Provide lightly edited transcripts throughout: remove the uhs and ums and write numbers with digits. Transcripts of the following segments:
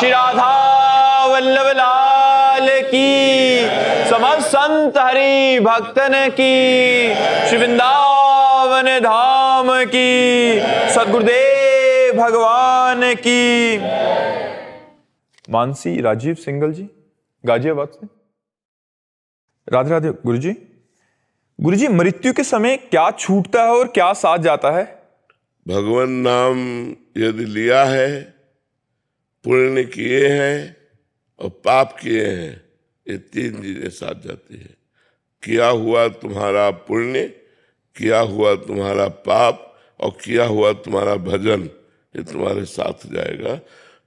श्री राधा वल्लभ लाल की, समस्त संत हरि भक्तन की, श्री वृंदावन धाम की, सद्गुरुदेव भगवान की। मानसी राजीव सिंगल जी, गाजियाबाद से। राधे राधे गुरुजी। गुरुजी, मृत्यु के समय क्या छूटता है और क्या साथ जाता है? भगवान नाम यदि लिया है, पुण्य किए हैं और पाप किए हैं, ये तीन चीजें साथ जाती है। किया हुआ तुम्हारा पुण्य, किया हुआ तुम्हारा पाप और किया हुआ तुम्हारा भजन, ये तुम्हारे साथ जाएगा,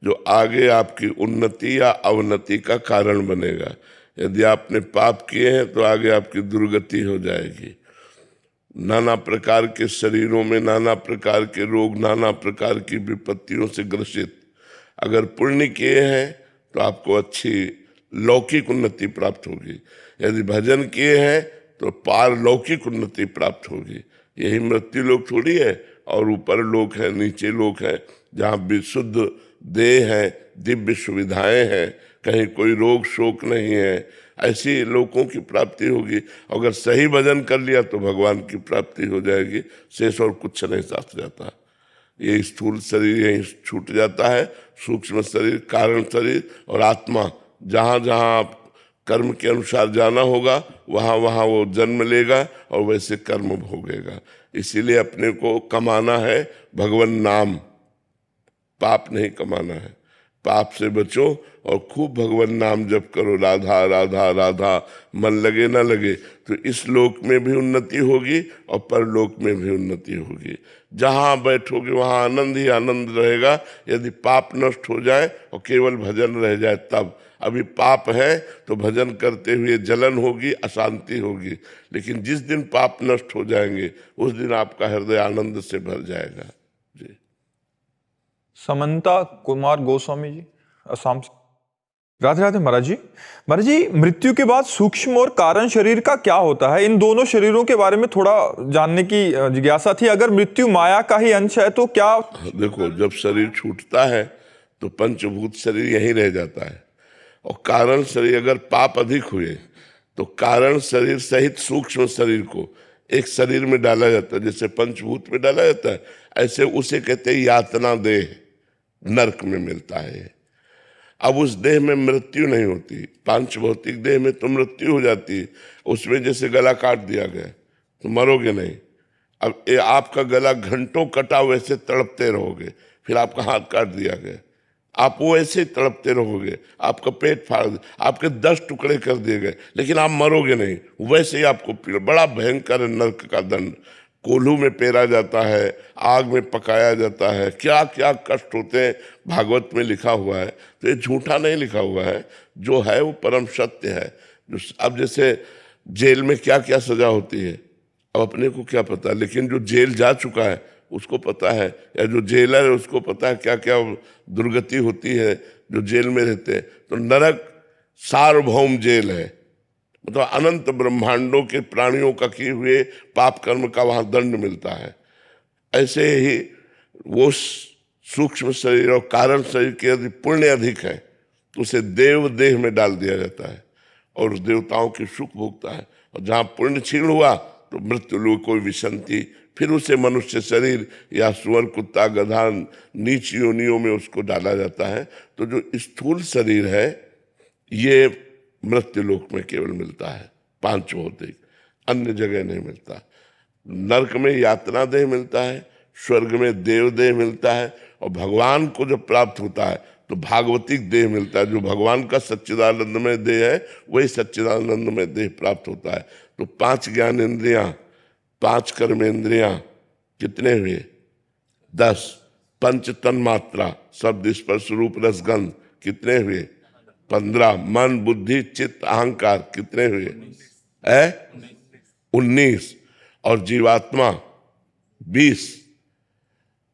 जो आगे आपकी उन्नति या अवनति का कारण बनेगा। यदि आपने पाप किए हैं तो आगे आपकी दुर्गति हो जाएगी। नाना प्रकार के शरीरों में नाना प्रकार के रोग, नाना प्रकार की विपत्तियों से ग्रसित। अगर पुण्य किए हैं तो आपको अच्छी लौकिक उन्नति प्राप्त होगी, यदि भजन किए हैं तो पारलौकिक उन्नति प्राप्त होगी। यही मृत्यु लोक थोड़ी है, और ऊपर लोक है, नीचे लोक है, जहाँ विशुद्ध देह है, दिव्य सुविधाएं हैं, कहीं कोई रोग शोक नहीं है, ऐसी लोगों की प्राप्ति होगी। अगर सही भजन कर लिया तो भगवान की प्राप्ति हो जाएगी, शेष और कुछ नहीं साथ जाता। ये स्थूल शरीर यहीं छूट जाता है, सूक्ष्म शरीर, कारण शरीर और आत्मा, जहाँ जहाँ आप कर्म के अनुसार जाना होगा वहाँ वहाँ वो जन्म लेगा और वैसे कर्म भोगेगा। इसीलिए अपने को कमाना है भगवान नाम, पाप नहीं कमाना है। पाप से बचो और खूब भगवान नाम जप करो, राधा राधा राधा, मन लगे ना लगे तो इस लोक में भी उन्नति होगी और परलोक में भी उन्नति होगी। जहाँ बैठोगे वहाँ आनंद ही आनंद रहेगा। यदि पाप नष्ट हो जाए और केवल भजन रह जाए तब। अभी पाप है तो भजन करते हुए जलन होगी, अशांति होगी, लेकिन जिस दिन पाप नष्ट हो जाएंगे उस दिन आपका हृदय आनंद से भर जाएगा। जी। समंता कुमार गोस्वामी जी, असम से। राधे राधे महाराज जी। महाराज जी, मृत्यु के बाद सूक्ष्म और कारण शरीर का क्या होता है? इन दोनों शरीरों के बारे में थोड़ा जानने की जिज्ञासा थी। अगर मृत्यु माया का ही अंश है तो क्या? देखो, जब शरीर छूटता है तो पंचभूत शरीर यहीं रह जाता है, और कारण शरीर, अगर पाप अधिक हुए तो कारण शरीर सहित सूक्ष्म शरीर को एक शरीर में डाला जाता है, जैसे पंचभूत में डाला जाता है, ऐसे उसे कहते हैं यातना देह, नरक में मिलता है। अब उस देह में मृत्यु नहीं होती, पांच भौतिक देह में तो मृत्यु हो जाती है। उसमें जैसे गला काट दिया गया तो मरोगे नहीं। अब आपका गला घंटों कटा, वैसे तड़पते रहोगे। फिर आपका हाथ काट दिया गया, आप वो ऐसे तड़पते रहोगे। आपका पेट फाड़, आपके 10 टुकड़े कर दिए गए, लेकिन आप मरोगे नहीं, वैसे ही आपको पीड़ा। बड़ा भयंकर नरक का दंड, कोल्हू में पेरा जाता है, आग में पकाया जाता है, क्या क्या कष्ट होते हैं, भागवत में लिखा हुआ है। तो ये झूठा नहीं लिखा हुआ है, जो है वो परम सत्य है। अब जैसे जेल में क्या क्या सजा होती है, अब अपने को क्या पता, लेकिन जो जेल जा चुका है उसको पता है, या जो जेलर है उसको पता है क्या क्या दुर्गति होती है जो जेल में रहते हैं। तो नरक सार्वभौम जेल है, मतलब अनंत ब्रह्मांडों के प्राणियों का किए हुए पाप कर्म का वहाँ दंड मिलता है। ऐसे ही वो सूक्ष्म शरीर और कारण शरीर के यदि पुण्य अधिक है तो उसे देव देह में डाल दिया जाता है और देवताओं के सुख भोगता है। और जहाँ पुण्य क्षीण हुआ तो मृत्यु लोक कोई विसंति, फिर उसे मनुष्य शरीर या सुअर, कुत्ता, गधा, नीच योनियों में उसको डाला जाता है। तो जो स्थूल शरीर है ये मृत्यु लोक में केवल मिलता है, पांच भौतिक, अन्य जगह नहीं मिलता। नरक में यातना देह मिलता है, स्वर्ग में देव देह मिलता है, और भगवान को जब प्राप्त होता है तो भागवतिक देह मिलता है। जो भगवान का सच्चिदानंदमय देह है वही सच्चिदानंदमय देह प्राप्त होता है। तो 5 ज्ञानेंद्रियां, 5 कर्मेंद्रियां कितने हुए? 10। पंच तन्मात्रा, शब्द स्पर्श रूप रसगंध कितने हुए? 15। मन बुद्धि चित्त अहंकार कितने हुए? 19। और जीवात्मा 20।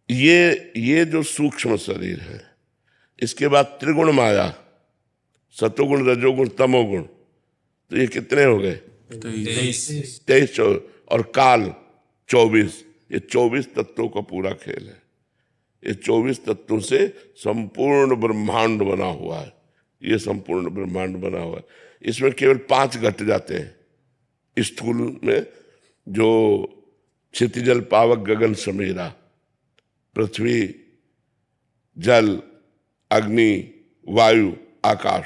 ये जो सूक्ष्म शरीर है, इसके बाद त्रिगुण माया, सतोगुण रजोगुण तमोगुण, तो ये कितने हो गए? 23। और काल 24। ये 24 तत्वों का पूरा खेल है। ये 24 तत्वों से संपूर्ण ब्रह्मांड बना हुआ है। ये संपूर्ण ब्रह्मांड बना हुआ है। इसमें केवल 5 घट जाते हैं स्थूल में, जो क्षितिजल पावक गगन समीरा, पृथ्वी, जल, अग्नि, वायु, आकाश,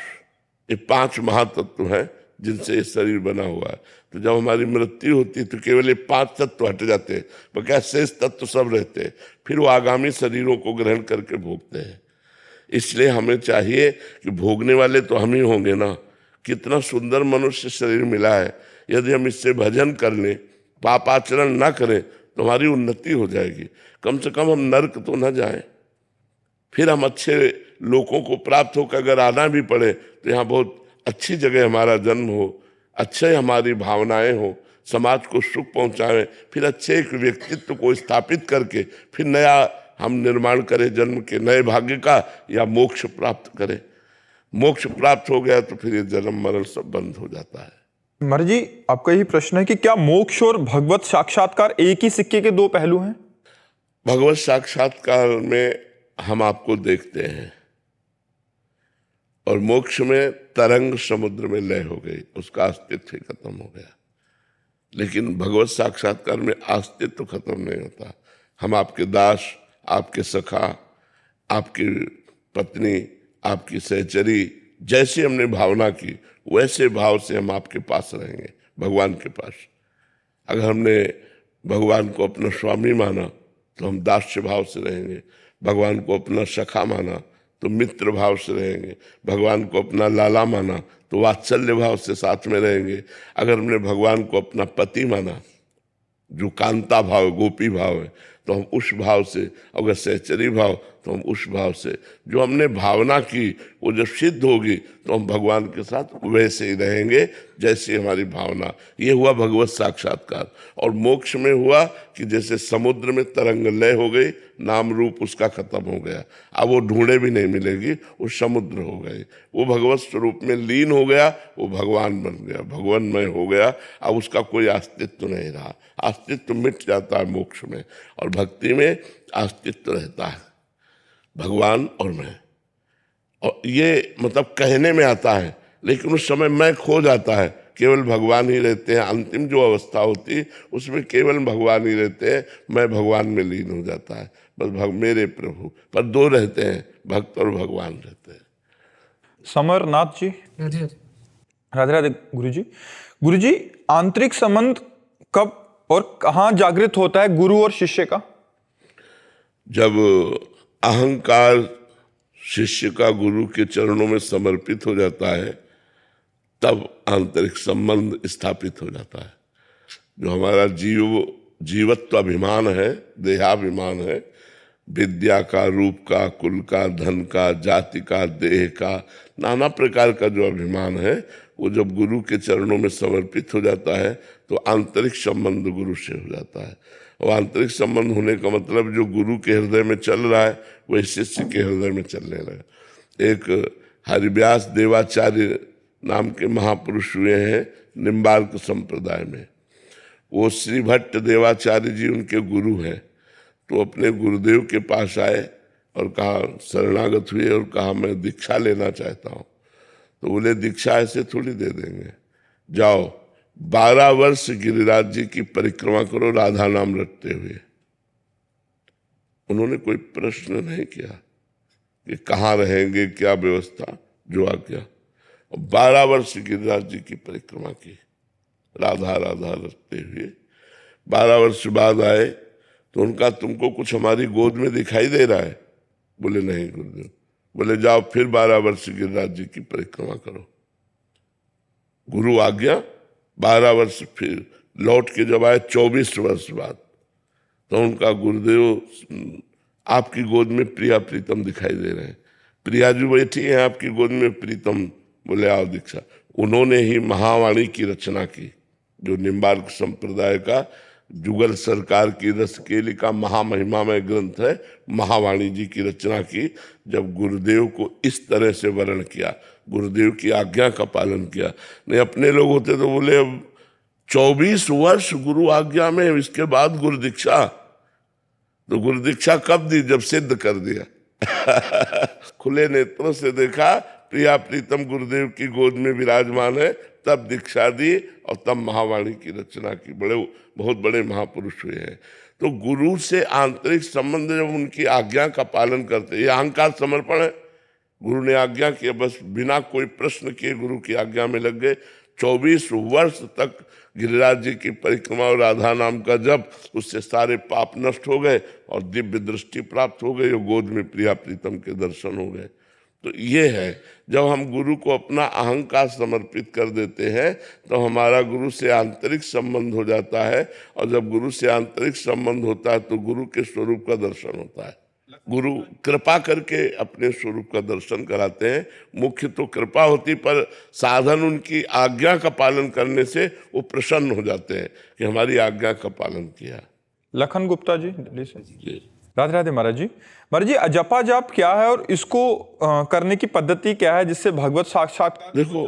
ये 5 महातत्व हैं जिनसे ये शरीर बना हुआ है। तो जब हमारी मृत्यु होती है तो केवल ये 5 तत्व हट जाते हैं, बल्कि शेष तत्व सब रहते हैं। फिर वो आगामी शरीरों को ग्रहण करके भोगते हैं। इसलिए हमें चाहिए कि भोगने वाले तो हम ही होंगे ना। कितना सुंदर मनुष्य शरीर मिला है, यदि हम इससे भजन कर लें, पापाचरण ना करें तो हमारी उन्नति हो जाएगी। कम से कम हम नर्क तो ना जाएं, फिर हम अच्छे लोगों को प्राप्त होकर अगर आना भी पड़े तो यहाँ बहुत अच्छी जगह हमारा जन्म हो, अच्छे हमारी भावनाएं हो, समाज को सुख पहुंचाएं, फिर अच्छे एक व्यक्तित्व को स्थापित करके फिर नया हम निर्माण करें जन्म के नए भाग्य का, या मोक्ष प्राप्त करें। मोक्ष प्राप्त हो गया तो फिर ये जन्म मरण सब बंद हो जाता है। महाराज जी, आपका यही प्रश्न है कि क्या मोक्ष और भगवत साक्षात्कार एक ही सिक्के के 2 पहलू हैं? भगवत साक्षात्कार में हम आपको देखते हैं और मोक्ष में तरंग समुद्र में लय हो गई, उसका अस्तित्व ही खत्म हो गया। लेकिन भगवत साक्षात्कार में अस्तित्व खत्म नहीं होता। हम आपके दास, आपके सखा, आपकी पत्नी, आपकी सहचरी, जैसी हमने भावना की वैसे भाव से हम आपके पास रहेंगे, भगवान के पास। अगर हमने भगवान को अपना स्वामी माना तो हम दास्य भाव से रहेंगे, भगवान को अपना सखा माना तो मित्र भाव से रहेंगे, भगवान को अपना लाला माना तो वात्सल्य भाव से साथ में रहेंगे। अगर हमने भगवान को अपना पति माना, जो कांता भाव, गोपी भाव है, तो हम उस भाव से, अगर सहचरी भाव तो हम उस भाव से, जो हमने भावना की वो जब सिद्ध होगी तो हम भगवान के साथ वैसे ही रहेंगे जैसी हमारी भावना। ये हुआ भगवत साक्षात्कार। और मोक्ष में हुआ कि जैसे समुद्र में तरंग लय हो गई, नाम रूप उसका खत्म हो गया, अब वो ढूंढे भी नहीं मिलेगी, वो समुद्र हो गई, वो भगवत स्वरूप में लीन हो गया, वो भगवान बन गया, भगवानमय हो गया। अब उसका कोई अस्तित्व नहीं रहा, अस्तित्व मिट जाता है मोक्ष में। और भक्ति में अस्तित्व रहता है, भगवान और मैं। और ये मतलब कहने में आता है, लेकिन उस समय मैं खो जाता है, केवल भगवान ही रहते हैं। अंतिम जो अवस्था होती है उसमें केवल भगवान ही रहते हैं, मैं भगवान में लीन हो जाता है। बस मेरे प्रभु, पर 2 रहते हैं, भक्त और भगवान रहते हैं। समरनाथ जी, राधे राधे। राधे राधे गुरु जी, आंतरिक संबंध कब और कहाँ जागृत होता है गुरु और शिष्य का? जब अहंकार शिष्य का गुरु के चरणों में समर्पित हो जाता है, तब आंतरिक संबंध स्थापित हो जाता है। जो हमारा जीवत्व अभिमान है, देहाभिमान है, विद्या का, रूप का, कुल का, धन का, जाति का, देह का, नाना प्रकार का जो अभिमान है, वो जब गुरु के चरणों में समर्पित हो जाता है तो आंतरिक संबंध गुरु से हो जाता है। और आंतरिक संबंध होने का मतलब जो गुरु के हृदय में चल रहा है वही शिष्य के हृदय में चलने लगा। एक हरिव्यास देवाचार्य नाम के महापुरुष हुए हैं निम्बार्क संप्रदाय में। वो श्री भट्ट देवाचार्य जी उनके गुरु हैं। तो अपने गुरुदेव के पास आए और कहा, शरणागत हुए और कहा मैं दीक्षा लेना चाहता हूँ। तो बोले दीक्षा ऐसे थोड़ी दे देंगे, जाओ 12 वर्ष गिरिराज जी की परिक्रमा करो राधा नाम रटते हुए। उन्होंने कोई प्रश्न नहीं किया कि कहाँ रहेंगे, क्या व्यवस्था, जो आ गया। 12 वर्ष गिरिराज जी की परिक्रमा की राधा राधा रटते हुए। 12 वर्ष बाद आए तो उनका, तुमको कुछ हमारी गोद में दिखाई दे रहा है? बोले नहीं गुरुदेव। बोले जाओ फिर 12 वर्ष गिरिराज जी की परिक्रमा करो। गुरु आज्ञा। 12 वर्ष फिर लौट के जब आए 24 वर्ष बाद, तो उनका गुरुदेव आपकी गोद में प्रिया प्रीतम दिखाई दे रहे हैं। प्रिया जी बैठी है आपकी गोद में, प्रीतम। बोले आओ दीक्षा। उन्होंने ही महावाणी की रचना की, जो निम्बार्क संप्रदाय का जुगल सरकार की रसकेली का महामहिमामय ग्रंथ है। महावाणी जी की रचना की। जब गुरुदेव को इस तरह से वर्ण किया, गुरुदेव की आज्ञा का पालन किया। नहीं अपने लोग होते तो बोले अब 24 वर्ष गुरु आज्ञा में, इसके बाद गुरु दीक्षा। तो गुरु दीक्षा कब दी? जब सिद्ध कर दिया। खुले नेत्रों से देखा प्रिया प्रीतम गुरुदेव की गोद में विराजमान है, तब दीक्षा दी और तब महावाणी की रचना की। बहुत बड़े महापुरुष हुए हैं। तो गुरु से आंतरिक संबंध, जब उनकी आज्ञा का पालन करते, ये अहंकार समर्पण है। गुरु ने आज्ञा किया, बस बिना कोई प्रश्न किए गुरु की आज्ञा में लग गए। 24 वर्ष तक गिरिराज जी की परिक्रमा और राधा नाम का जप, उससे सारे पाप नष्ट हो गए और दिव्य दृष्टि प्राप्त हो गई और गोद में प्रिया प्रीतम के दर्शन हो गए। तो ये है, जब हम गुरु को अपना अहंकार समर्पित कर देते हैं तो हमारा गुरु से आंतरिक संबंध हो जाता है, और जब गुरु से आंतरिक संबंध होता है तो गुरु के स्वरूप का दर्शन होता है। गुरु कृपा करके अपने स्वरूप का दर्शन कराते हैं। मुख्य तो कृपा होती, पर साधन उनकी आज्ञा का पालन करने से वो प्रसन्न हो जाते हैं कि हमारी आज्ञा का पालन किया। लखन गुप्ता जी दिल्ली से। राधे राधे महाराज जी। महाराज जी, अजपा जाप क्या है और इसको करने की पद्धति क्या है जिससे भगवत साक्षात्कार? देखो,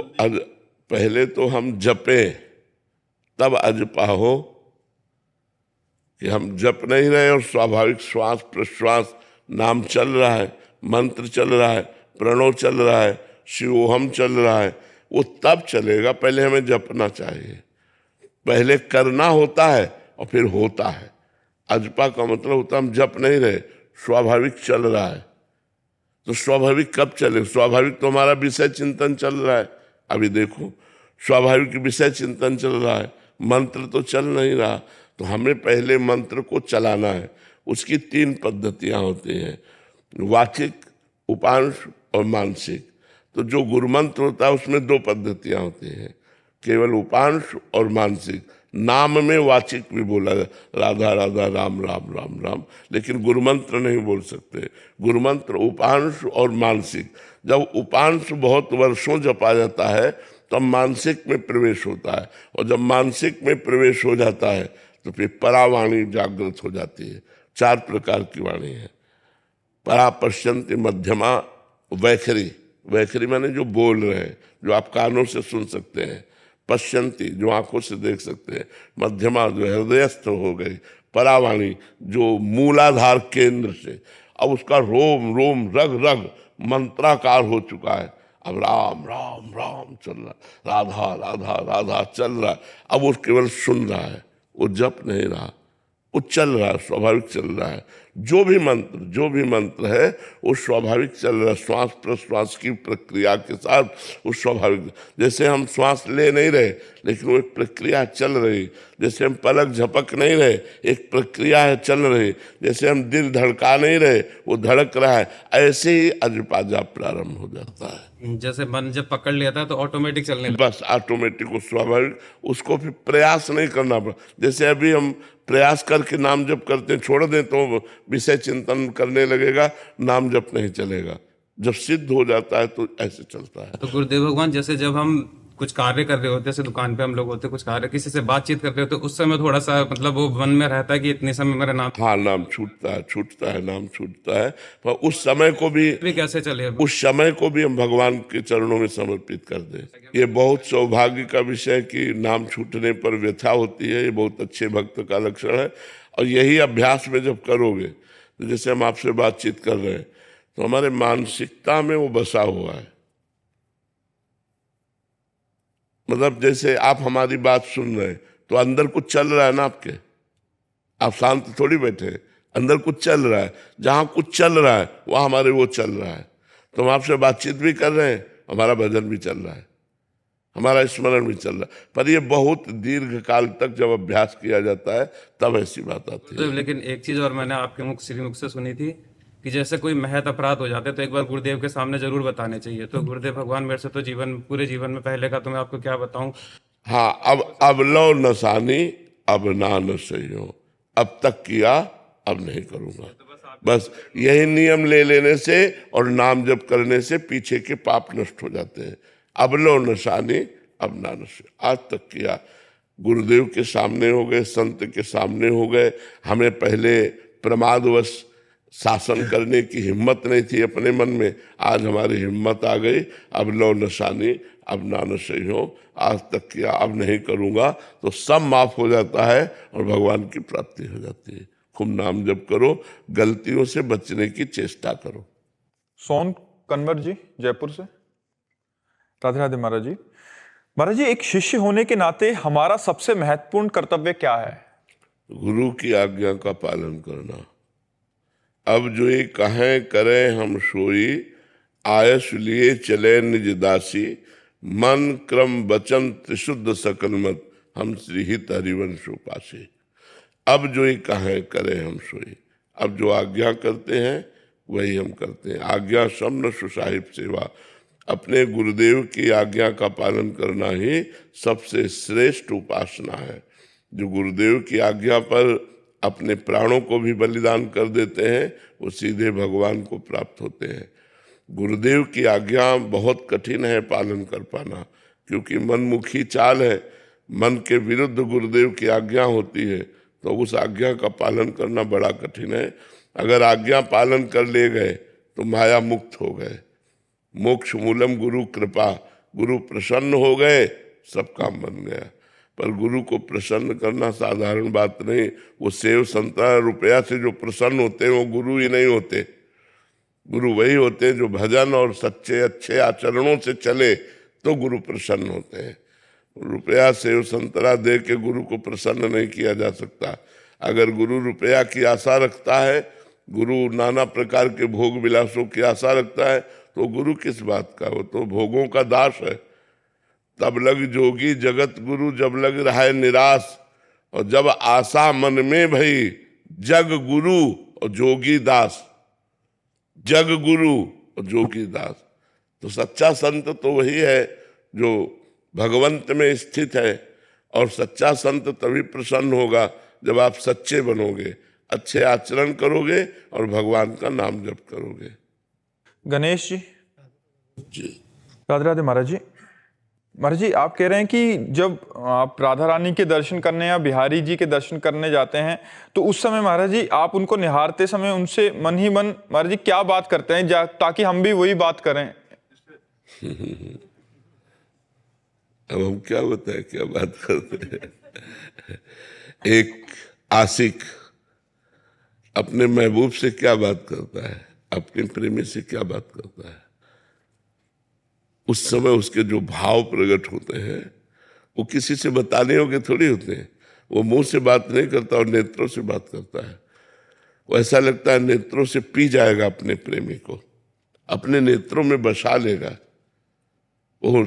पहले तो हम जपे तब अजपा हो, कि हम जप नहीं रहे और स्वाभाविक श्वास प्रश्वास नाम चल रहा है, मंत्र चल रहा है, प्रणव चल रहा है, शिवोहम चल रहा है, वो तब चलेगा। पहले हमें जपना चाहिए, पहले करना होता है और फिर होता है। अजपा का मतलब होता है हम जप नहीं रहे, स्वाभाविक चल रहा है। तो स्वाभाविक कब चले? स्वाभाविक तो हमारा विषय चिंतन चल रहा है। अभी देखो, स्वाभाविक विषय चिंतन चल रहा है, मंत्र तो चल नहीं रहा। तो हमें पहले मंत्र को चलाना है। उसकी 3 पद्धतियां होती हैं, वाचिक, उपांश और मानसिक। तो जो गुरुमंत्र होता है उसमें 2 पद्धतियां होती हैं, केवल उपांश और मानसिक। नाम में वाचिक भी बोला जाए, राधा राधा राम राम राम राम, लेकिन गुरुमंत्र नहीं बोल सकते। गुरुमंत्र उपांश और मानसिक। जब उपांश बहुत वर्षों जपा जाता है तब मानसिक में प्रवेश होता है, और जब मानसिक में प्रवेश हो जाता है तो फिर परावाणी जागृत हो जाती है। 4 प्रकार की वाणी है। परा, पश्यंती, मध्यमा, वैखरी। वैखरी माने जो बोल रहे हैं, जो आप कानों से सुन सकते हैं। पश्यंती, जो आंखों से देख सकते हैं। मध्यमा, जो हृदयस्थ हो गई। परावाणी, जो मूलाधार केंद्र से, अब उसका रोम रोम रग रग मंत्राकार हो चुका है। अब राम राम राम चल रहा, राधा राधा राधा चल रहा। अब वो केवल सुन रहा है, वो जप नहीं रहा, वो चल रहा है, स्वाभाविक चल रहा है। जो भी मंत्र है वो स्वाभाविक चल रहा है, श्वास प्रश्वास की प्रक्रिया के साथ वो स्वाभाविक। जैसे हम श्वास ले नहीं रहे लेकिन वो एक प्रक्रिया चल रही, जैसे हम पलक झपक नहीं रहे, एक प्रक्रिया है चल रही, जैसे हम दिल धड़का नहीं रहे वो धड़क रहा है, ऐसे ही अजपा जाप प्रारंभ हो जाता है। जैसे मन जब पकड़ लेता है तो ऑटोमेटिक चलने लगता बस ऑटोमेटिक, वो स्वाभाविक, उसको फिर प्रयास नहीं करना पड़ा। जैसे अभी हम प्रयास करके नाम जप करते हैं, छोड़ दें तो विषय चिंतन करने लगेगा, नाम जप नहीं चलेगा। जब सिद्ध हो जाता है तो ऐसे चलता है। तो गुरुदेव भगवान, जैसे जब हम कुछ कार्य कर रहे होते हैं, जैसे दुकान पे हम लोग होते हैं, कुछ कार्य किसी से बातचीत कर रहे होते हैं, उस समय थोड़ा सा मतलब वो मन में रहता है कि इतने समय मेरा नाम, हाँ, नाम छूटता है, नाम छूटता है। पर उस समय को भी कैसे चले? उस समय को भी हम भगवान के चरणों में समर्पित कर दें। ये बहुत सौभाग्य का विषय कि नाम छूटने पर व्यथा होती है, ये बहुत अच्छे भक्त का लक्षण है। और यही अभ्यास में जब करोगे, तो जैसे हम आपसे बातचीत कर रहे हैं तो हमारे मानसिकता में वो बसा हुआ है। मतलब जैसे आप हमारी बात सुन रहे हैं तो अंदर कुछ चल रहा है ना आपके, आप शांत थोड़ी बैठे, अंदर कुछ चल रहा है। जहां कुछ चल रहा है वहां हमारे वो चल रहा है। तो हम आपसे बातचीत भी कर रहे हैं, हमारा भजन भी चल रहा है, हमारा स्मरण भी चल रहा है। पर ये बहुत दीर्घ काल तक जब अभ्यास किया जाता है तब ऐसी बात आती है। लेकिन एक चीज और मैंने आपके मुख श्रीमुख से सुनी थी कि जैसे कोई महत अपराध हो जाते तो एक बार गुरुदेव के सामने जरूर बताने चाहिए। तो गुरुदेव भगवान, मेरे से तो पूरे जीवन में पहले का तो मैं आपको क्या बताऊं। हाँ, अब लो नसानी अब ना न सही, अब तक किया अब नहीं करूंगा। बस यही नियम ले लेने से और नाम जप करने से पीछे के पाप नष्ट हो जाते हैं। अब लो नशानी अब ना नशे, आज तक किया, गुरुदेव के सामने हो गए, संत के सामने हो गए। हमें पहले प्रमादवश शासन करने की हिम्मत नहीं थी अपने मन में, आज हमारी हिम्मत आ गई। अब लो नशानी अब ना नशे हो, आज तक किया अब नहीं करूंगा, तो सब माफ हो जाता है और भगवान की प्राप्ति हो जाती है। खूब नाम जप करो, गलतियों से बचने की चेष्टा करो। सोन कन्वर जी जयपुर से। राधे राधे महाराज जी। महाराज जी, एक शिष्य होने के नाते हमारा सबसे महत्वपूर्ण कर्तव्य क्या है? गुरु की आज्ञा का पालन करना। अब जो ये कहें करें हम सोई, आयस लिए चले निज दासी, मन क्रम वचन त्रिशुद्ध सकल मत, हम श्री हित हरिवंश उपासी। अब जो ये कहें करें हम सोई, अब जो आज्ञा करते हैं वही हम करते हैं। आज्ञा समन सुसाहिब सेवा, अपने गुरुदेव की आज्ञा का पालन करना ही सबसे श्रेष्ठ उपासना है। जो गुरुदेव की आज्ञा पर अपने प्राणों को भी बलिदान कर देते हैं वो सीधे भगवान को प्राप्त होते हैं। गुरुदेव की आज्ञा बहुत कठिन है पालन कर पाना, क्योंकि मनमुखी चाल है। मन के विरुद्ध गुरुदेव की आज्ञा होती है तो उस आज्ञा का पालन करना बड़ा कठिन है। अगर आज्ञा पालन कर ले गए तो माया मुक्त हो गए। मोक्ष मूलम गुरु कृपा, गुरु प्रसन्न हो गए सब काम बन गया। पर गुरु को प्रसन्न करना साधारण बात नहीं। वो सेव संतरा रुपया से जो प्रसन्न होते हैं वो गुरु ही नहीं होते। गुरु वही होते हैं जो भजन और सच्चे अच्छे आचरणों से चले तो गुरु प्रसन्न होते हैं। रुपया सेव संतरा दे के गुरु को प्रसन्न नहीं किया जा सकता। अगर गुरु रुपया की आशा रखता है, गुरु नाना प्रकार के भोग विलासों की आशा रखता है, तो गुरु किस बात का? वो तो भोगों का दास है। तब लग जोगी जगत गुरु, जब लग रहा है निराश, और जब आशा मन में भई, जग गुरु और जोगी दास। जग गुरु और जोगी दास। तो सच्चा संत तो वही है जो भगवंत में स्थित है, और सच्चा संत तभी प्रसन्न होगा जब आप सच्चे बनोगे, अच्छे आचरण करोगे और भगवान का नाम जप करोगे। गणेश जी। जी राधे राधे महाराज जी। महाराज जी, आप कह रहे हैं कि जब आप राधा रानी के दर्शन करने या बिहारी जी के दर्शन करने जाते हैं तो उस समय महाराज जी आप उनको निहारते समय उनसे मन ही मन महाराज जी क्या बात करते हैं ताकि हम भी वही बात करें? अब हम क्या बताएं क्या बात करते हैं। एक आशिक अपने महबूब से क्या बात करता है, अपने प्रेमी से क्या बात करता है, उस समय उसके जो भाव प्रकट होते हैं वो किसी से बताने होंगे थोड़ी होते हैं। वो मुंह से बात नहीं करता और नेत्रों से बात करता है। वो ऐसा लगता है नेत्रों से पी जाएगा अपने प्रेमी को, अपने नेत्रों में बसा लेगा। वो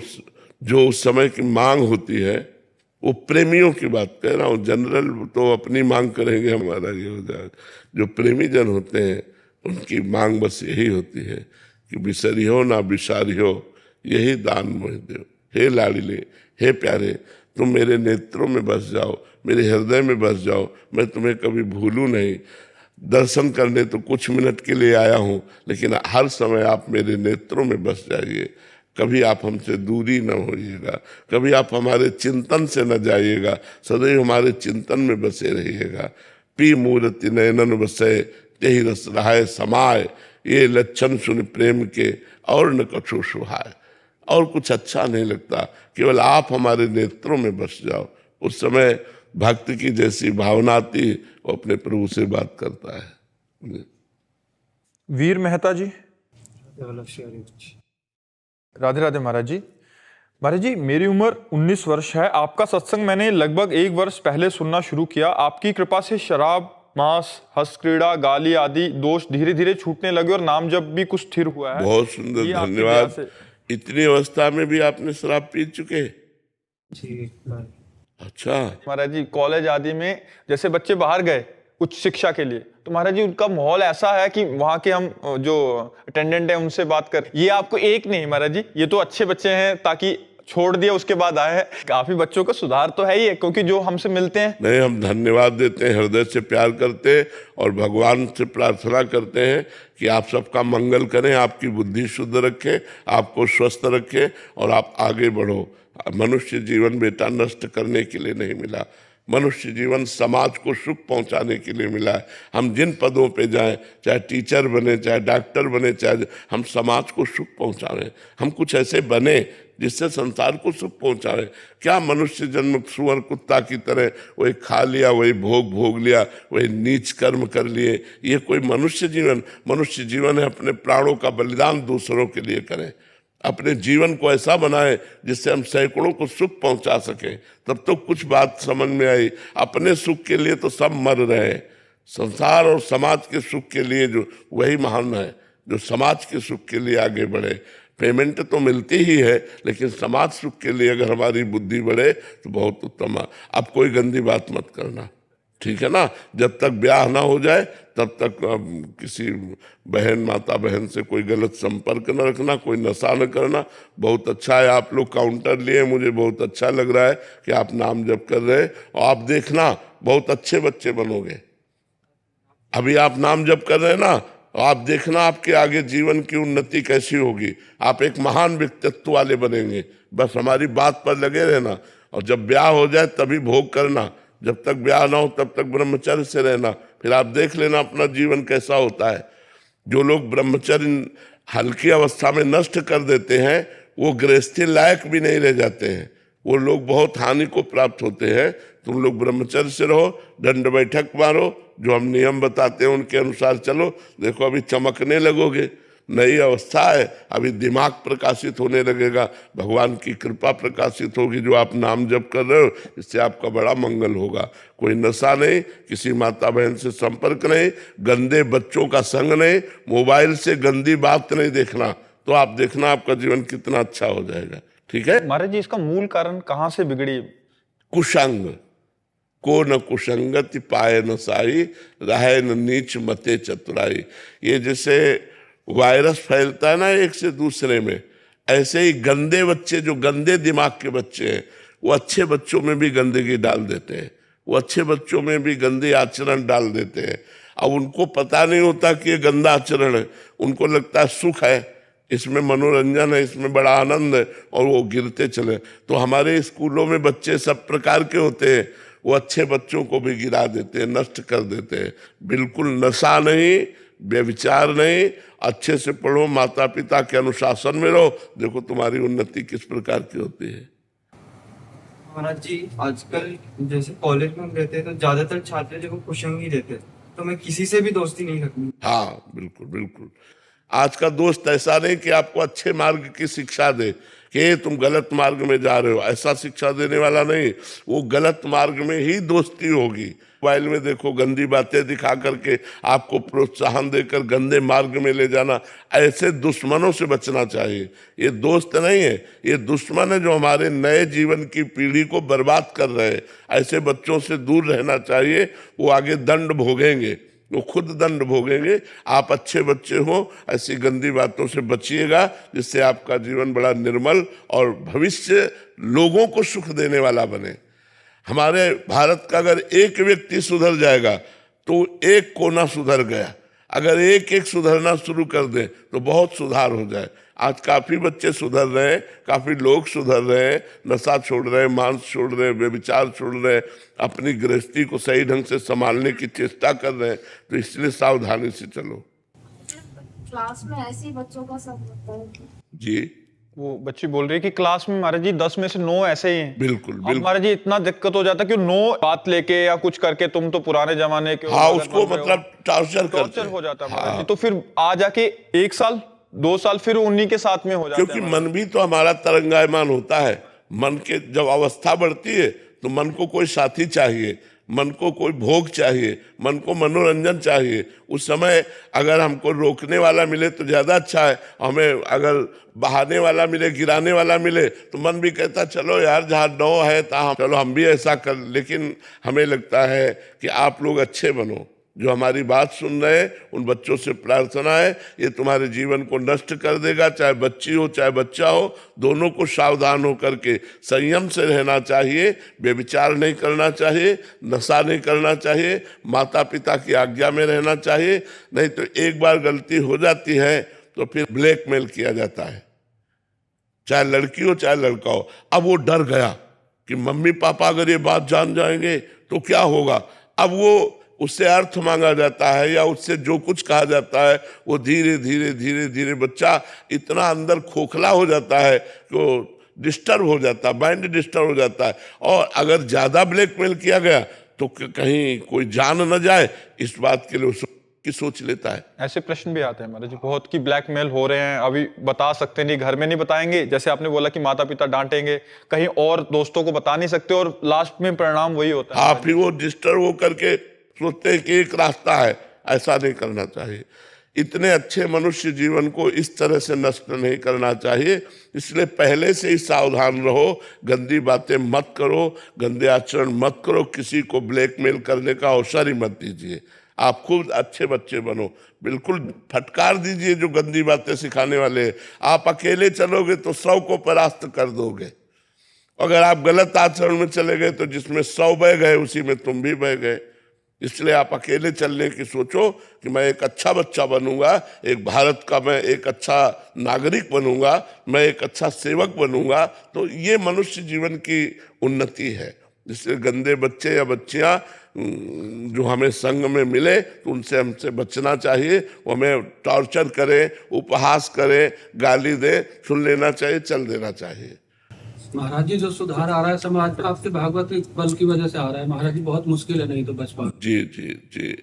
जो उस समय की मांग होती है, वो प्रेमियों की बात कह रहा हूँ, जनरल तो अपनी मांग करेंगे हमारा ये हो जाएगा। जो प्रेमी जन होते हैं उनकी मांग बस यही होती है कि बिसरियो ना बिसारियो, यही दान मोह दो। हे लाडले, हे प्यारे, तुम मेरे नेत्रों में बस जाओ, मेरे हृदय में बस जाओ, मैं तुम्हें कभी भूलूं नहीं। दर्शन करने तो कुछ मिनट के लिए आया हूँ, लेकिन हर समय आप मेरे नेत्रों में बस जाइए। कभी आप हमसे दूरी न होइएगा, कभी आप हमारे चिंतन से न जाइएगा, सदैव हमारे चिंतन में बसे रहिएगा। पी मूर्ति नयनन बसे, यही रस रहाय समाय, ये लक्षण सुन प्रेम के और न कछु सुहाय। और कुछ अच्छा नहीं लगता, केवल आप हमारे नेत्रों में बस जाओ। उस समय भक्त की जैसी भावना आती, वो अपने प्रभु से बात करता है। वीर मेहता जी। राधे राधे महाराज जी। महाराज जी, मेरी उम्र 19 वर्ष है। आपका सत्संग मैंने लगभग 1 वर्ष पहले सुनना शुरू किया। आपकी कृपा से शराब, मांस, हंस क्रीड़ा, गाली आदि दोष धीरे धीरे छूटने लगे और नाम जप भी कुछ स्थिर हुआ है। बहुत सुंदर, धन्यवाद। इतनी अवस्था में भी आपने शराब पी चुके? जी। अच्छा महाराज जी, कॉलेज आदि में जैसे बच्चे बाहर गए उच्च शिक्षा के लिए, तो महाराज जी उनका माहौल ऐसा है कि वहाँ के हम जो अटेंडेंट हैं उनसे बात कर, ये आपको एक नहीं महाराज जी, ये तो अच्छे बच्चे हैं ताकि छोड़ दिया उसके बाद आए हैं। काफी बच्चों का सुधार तो है ही, क्योंकि जो हमसे मिलते हैं। नहीं, हम धन्यवाद देते हैं, हृदय से प्यार करते हैं और भगवान से प्रार्थना करते हैं कि आप सबका मंगल करें, आपकी बुद्धि शुद्ध रखे, आपको स्वस्थ रखे और आप आगे बढ़ो। मनुष्य जीवन बेटा नष्ट करने के लिए नहीं मिला, मनुष्य जीवन समाज को सुख पहुंचाने के लिए मिला है। हम जिन पदों पे जाएं, चाहे टीचर बने, चाहे डॉक्टर बने, चाहे हम समाज को सुख पहुंचाएं, हम कुछ ऐसे बने जिससे संसार को सुख पहुंचाएं। क्या मनुष्य जन्म सुअर कुत्ता की तरह वही खा लिया, वही भोग लिया, वही नीच कर्म कर लिए, ये कोई मनुष्य जीवन? मनुष्य जीवन है अपने प्राणों का बलिदान दूसरों के लिए करें, अपने जीवन को ऐसा बनाएं जिससे हम सैकड़ों को सुख पहुंचा सकें। तब तो कुछ बात समझ में आई। अपने सुख के लिए तो सब मर रहे हैं, संसार और समाज के सुख के लिए जो वही महान है जो समाज के सुख के लिए आगे बढ़े। पेमेंट तो मिलती ही है, लेकिन समाज सुख के लिए अगर हमारी बुद्धि बढ़े तो बहुत उत्तम है। अब कोई गंदी बात मत करना, ठीक है ना? जब तक ब्याह ना हो जाए तब तक किसी बहन, माता बहन से कोई गलत संपर्क न रखना, कोई नशा न करना। बहुत अच्छा है आप लोग काउंटर लिए, मुझे बहुत अच्छा लग रहा है कि आप नाम जप कर रहे हैं, और आप देखना बहुत अच्छे बच्चे बनोगे। अभी आप नाम जप कर रहे हैं ना, आप देखना आपके आगे जीवन की उन्नति कैसी होगी। आप एक महान व्यक्तित्व वाले बनेंगे। बस हमारी बात पर लगे रहना, और जब ब्याह हो जाए तभी भोग करना। जब तक ब्याह ना हो तब तक ब्रह्मचर्य से रहना, फिर आप देख लेना अपना जीवन कैसा होता है। जो लोग ब्रह्मचर्य हल्की अवस्था में नष्ट कर देते हैं वो गृहस्थी लायक भी नहीं रह जाते हैं, वो लोग बहुत हानि को प्राप्त होते हैं। तुम लोग ब्रह्मचर्य से रहो, दंड बैठक मारो, जो हम नियम बताते हैं उनके अनुसार चलो। देखो अभी चमकने लगोगे, नई अवस्था है, अभी दिमाग प्रकाशित होने लगेगा, भगवान की कृपा प्रकाशित होगी। जो आप नाम जप कर रहे हो इससे आपका बड़ा मंगल होगा। कोई नशा नहीं, किसी माता बहन से संपर्क नहीं, गंदे बच्चों का संग नहीं, मोबाइल से गंदी बात नहीं देखना, तो आप देखना आपका जीवन कितना अच्छा हो जाएगा। ठीक है महाराज जी, इसका मूल कारण कहाँ से बिगड़ी? कुसंग को न कुसंगति पाए न साई, रहे न नीच मते चतुराई। ये जैसे वायरस फैलता है ना एक से दूसरे में, ऐसे ही गंदे बच्चे, जो गंदे दिमाग के बच्चे हैं, वो अच्छे बच्चों में भी गंदगी डाल देते हैं, वो अच्छे बच्चों में भी गंदे आचरण डाल देते हैं। अब उनको पता नहीं होता कि ये गंदा आचरण है, उनको लगता है सुख है, इसमें मनोरंजन है, इसमें बड़ा आनंद है, और वो गिरते चले। तो हमारे स्कूलों में बच्चे सब प्रकार के होते हैं, वो अच्छे बच्चों को भी गिरा देते हैं, नष्ट कर देते हैं। बिल्कुल नशा नहीं, व्यभिचार नहीं, अच्छे से पढ़ो, माता पिता के अनुशासन में रहो, देखो तुम्हारी उन्नति किस प्रकार की होती है। महाराज जी, आजकल जैसे कॉलेज में हम रहते हैं तो ज्यादातर छात्र जो कुशंग ही रहते हैं, तो मैं किसी से भी दोस्ती नहीं रखनी। हाँ बिल्कुल बिल्कुल। आज का दोस्त ऐसा नहीं कि आपको अच्छे मार्ग की शिक्षा दे कि तुम गलत मार्ग में जा रहे हो, ऐसा शिक्षा देने वाला नहीं। वो गलत मार्ग में ही दोस्ती होगी। मोबाइल में देखो गंदी बातें दिखा करके आपको प्रोत्साहन देकर गंदे मार्ग में ले जाना, ऐसे दुश्मनों से बचना चाहिए। ये दोस्त नहीं है, ये दुश्मन है जो हमारे नए जीवन की पीढ़ी को बर्बाद कर रहे हैं। ऐसे बच्चों से दूर रहना चाहिए, वो आगे दंड भोगेंगे, वो खुद दंड भोगेंगे। आप अच्छे बच्चे हो, ऐसी गंदी बातों से बचिएगा, जिससे आपका जीवन बड़ा निर्मल और भविष्य लोगों को सुख देने वाला बने। हमारे भारत का अगर एक व्यक्ति सुधर जाएगा तो एक कोना सुधर गया। अगर एक एक सुधरना शुरू कर दें तो बहुत सुधार हो जाए। आज काफी बच्चे सुधर रहे हैं, काफी लोग सुधर रहे हैं, नशा छोड़ रहे हैं, मांस छोड़ रहे हैं, व्यभिचार छोड़ रहे हैं, अपनी गृहस्थी को सही ढंग से संभालने की चेष्टा कर रहे हैं। तो इसलिए सावधानी से चलो। क्लास में ऐसे ही बच्चों का सब होता है जी, वो बच्ची बोल रही है कि क्लास में महाराज जी 10 में से 9 ऐसे ही हैं। बिल्कुल अब बिल्कुल। महाराज जी इतना दिक्कत हो जाता है कि 9 बात लेके या कुछ करके, तुम तो पुराने जमाने के हो, हाँ, मगन उसको बन रहे हो। मतलब टॉर्चर करते टॉर्चर हैं। हो जाता है महाराज हाँ। जी। तो फिर आ जाके 1 साल 2 साल फिर उन्हीं के साथ में हो जाता क्योंकि है। मन भी तो हमारा तरंगायमान होता है। मन के जब अवस्था बढ़ती है तो मन को कोई साथी चाहिए, मन को कोई भोग चाहिए, मन को मनोरंजन चाहिए। उस समय अगर हमको रोकने वाला मिले तो ज्यादा अच्छा है, हमें अगर बहाने वाला मिले, गिराने वाला मिले, तो मन भी कहता चलो यार जहाँ 9 है तहाँ चलो हम भी ऐसा कर। लेकिन हमें लगता है कि आप लोग अच्छे बनो, जो हमारी बात सुन रहे हैं उन बच्चों से प्रार्थना है, ये तुम्हारे जीवन को नष्ट कर देगा। चाहे बच्ची हो चाहे बच्चा हो, दोनों को सावधान होकर के संयम से रहना चाहिए, व्यभिचार नहीं करना चाहिए, नशा नहीं करना चाहिए, माता पिता की आज्ञा में रहना चाहिए। नहीं तो एक बार गलती हो जाती है तो फिर ब्लैकमेल किया जाता है, चाहे लड़की हो चाहे लड़का हो। अब वो डर गया कि मम्मी पापा अगर ये बात जान जाएंगे तो क्या होगा। अब वो उससे अर्थ मांगा जाता है या उससे जो कुछ कहा जाता है वो धीरे धीरे धीरे धीरे बच्चा इतना अंदर खोखला हो जाता है कि वो डिस्टर्ब हो जाता है, माइंड डिस्टर्ब हो जाता है। और अगर ज्यादा ब्लैकमेल किया गया तो कहीं कोई जान न जाए, इस बात के लिए की सोच लेता है। ऐसे प्रश्न भी आते हैं महाराज जी बहुत कि ब्लैकमेल हो रहे हैं, अभी बता सकते नहीं, घर में नहीं बताएंगे, जैसे आपने बोला कि माता पिता डांटेंगे, कहीं और दोस्तों को बता नहीं सकते और लास्ट में परिणाम वही होता है। आप ही वो डिस्टर्ब हो करके सोचते हैं कि एक रास्ता है, ऐसा नहीं करना चाहिए। इतने अच्छे मनुष्य जीवन को इस तरह से नष्ट नहीं करना चाहिए, इसलिए पहले से ही सावधान रहो, गंदी बातें मत करो, गंदे आचरण मत करो, किसी को ब्लैकमेल करने का अवसर ही मत दीजिए। आप खुद अच्छे बच्चे बनो, बिल्कुल फटकार दीजिए जो गंदी बातें सिखाने वाले हैं। आप अकेले चलोगे तो 100 को परास्त कर दोगे, अगर आप गलत आचरण में चले गए तो जिसमें 100 बह गए उसी में तुम भी बह गए। इसलिए आप अकेले चलने की सोचो कि मैं एक अच्छा बच्चा बनूंगा, एक भारत का मैं एक अच्छा नागरिक बनूंगा, मैं एक अच्छा सेवक बनूंगा, तो ये मनुष्य जीवन की उन्नति है। इसलिए गंदे बच्चे या बच्चियां जो हमें संग में मिले तो उनसे हमसे बचना चाहिए। वो हमें टॉर्चर करें, उपहास करें, गाली दे, सुन लेना चाहिए, चल देना चाहिए। महाराज जी जो सुधार आ रहा है समाज में आपके भागवत बल की वजह से आ रहा है महाराज जी, बहुत मुश्किल है, नहीं तो बच पा। जी जी जी,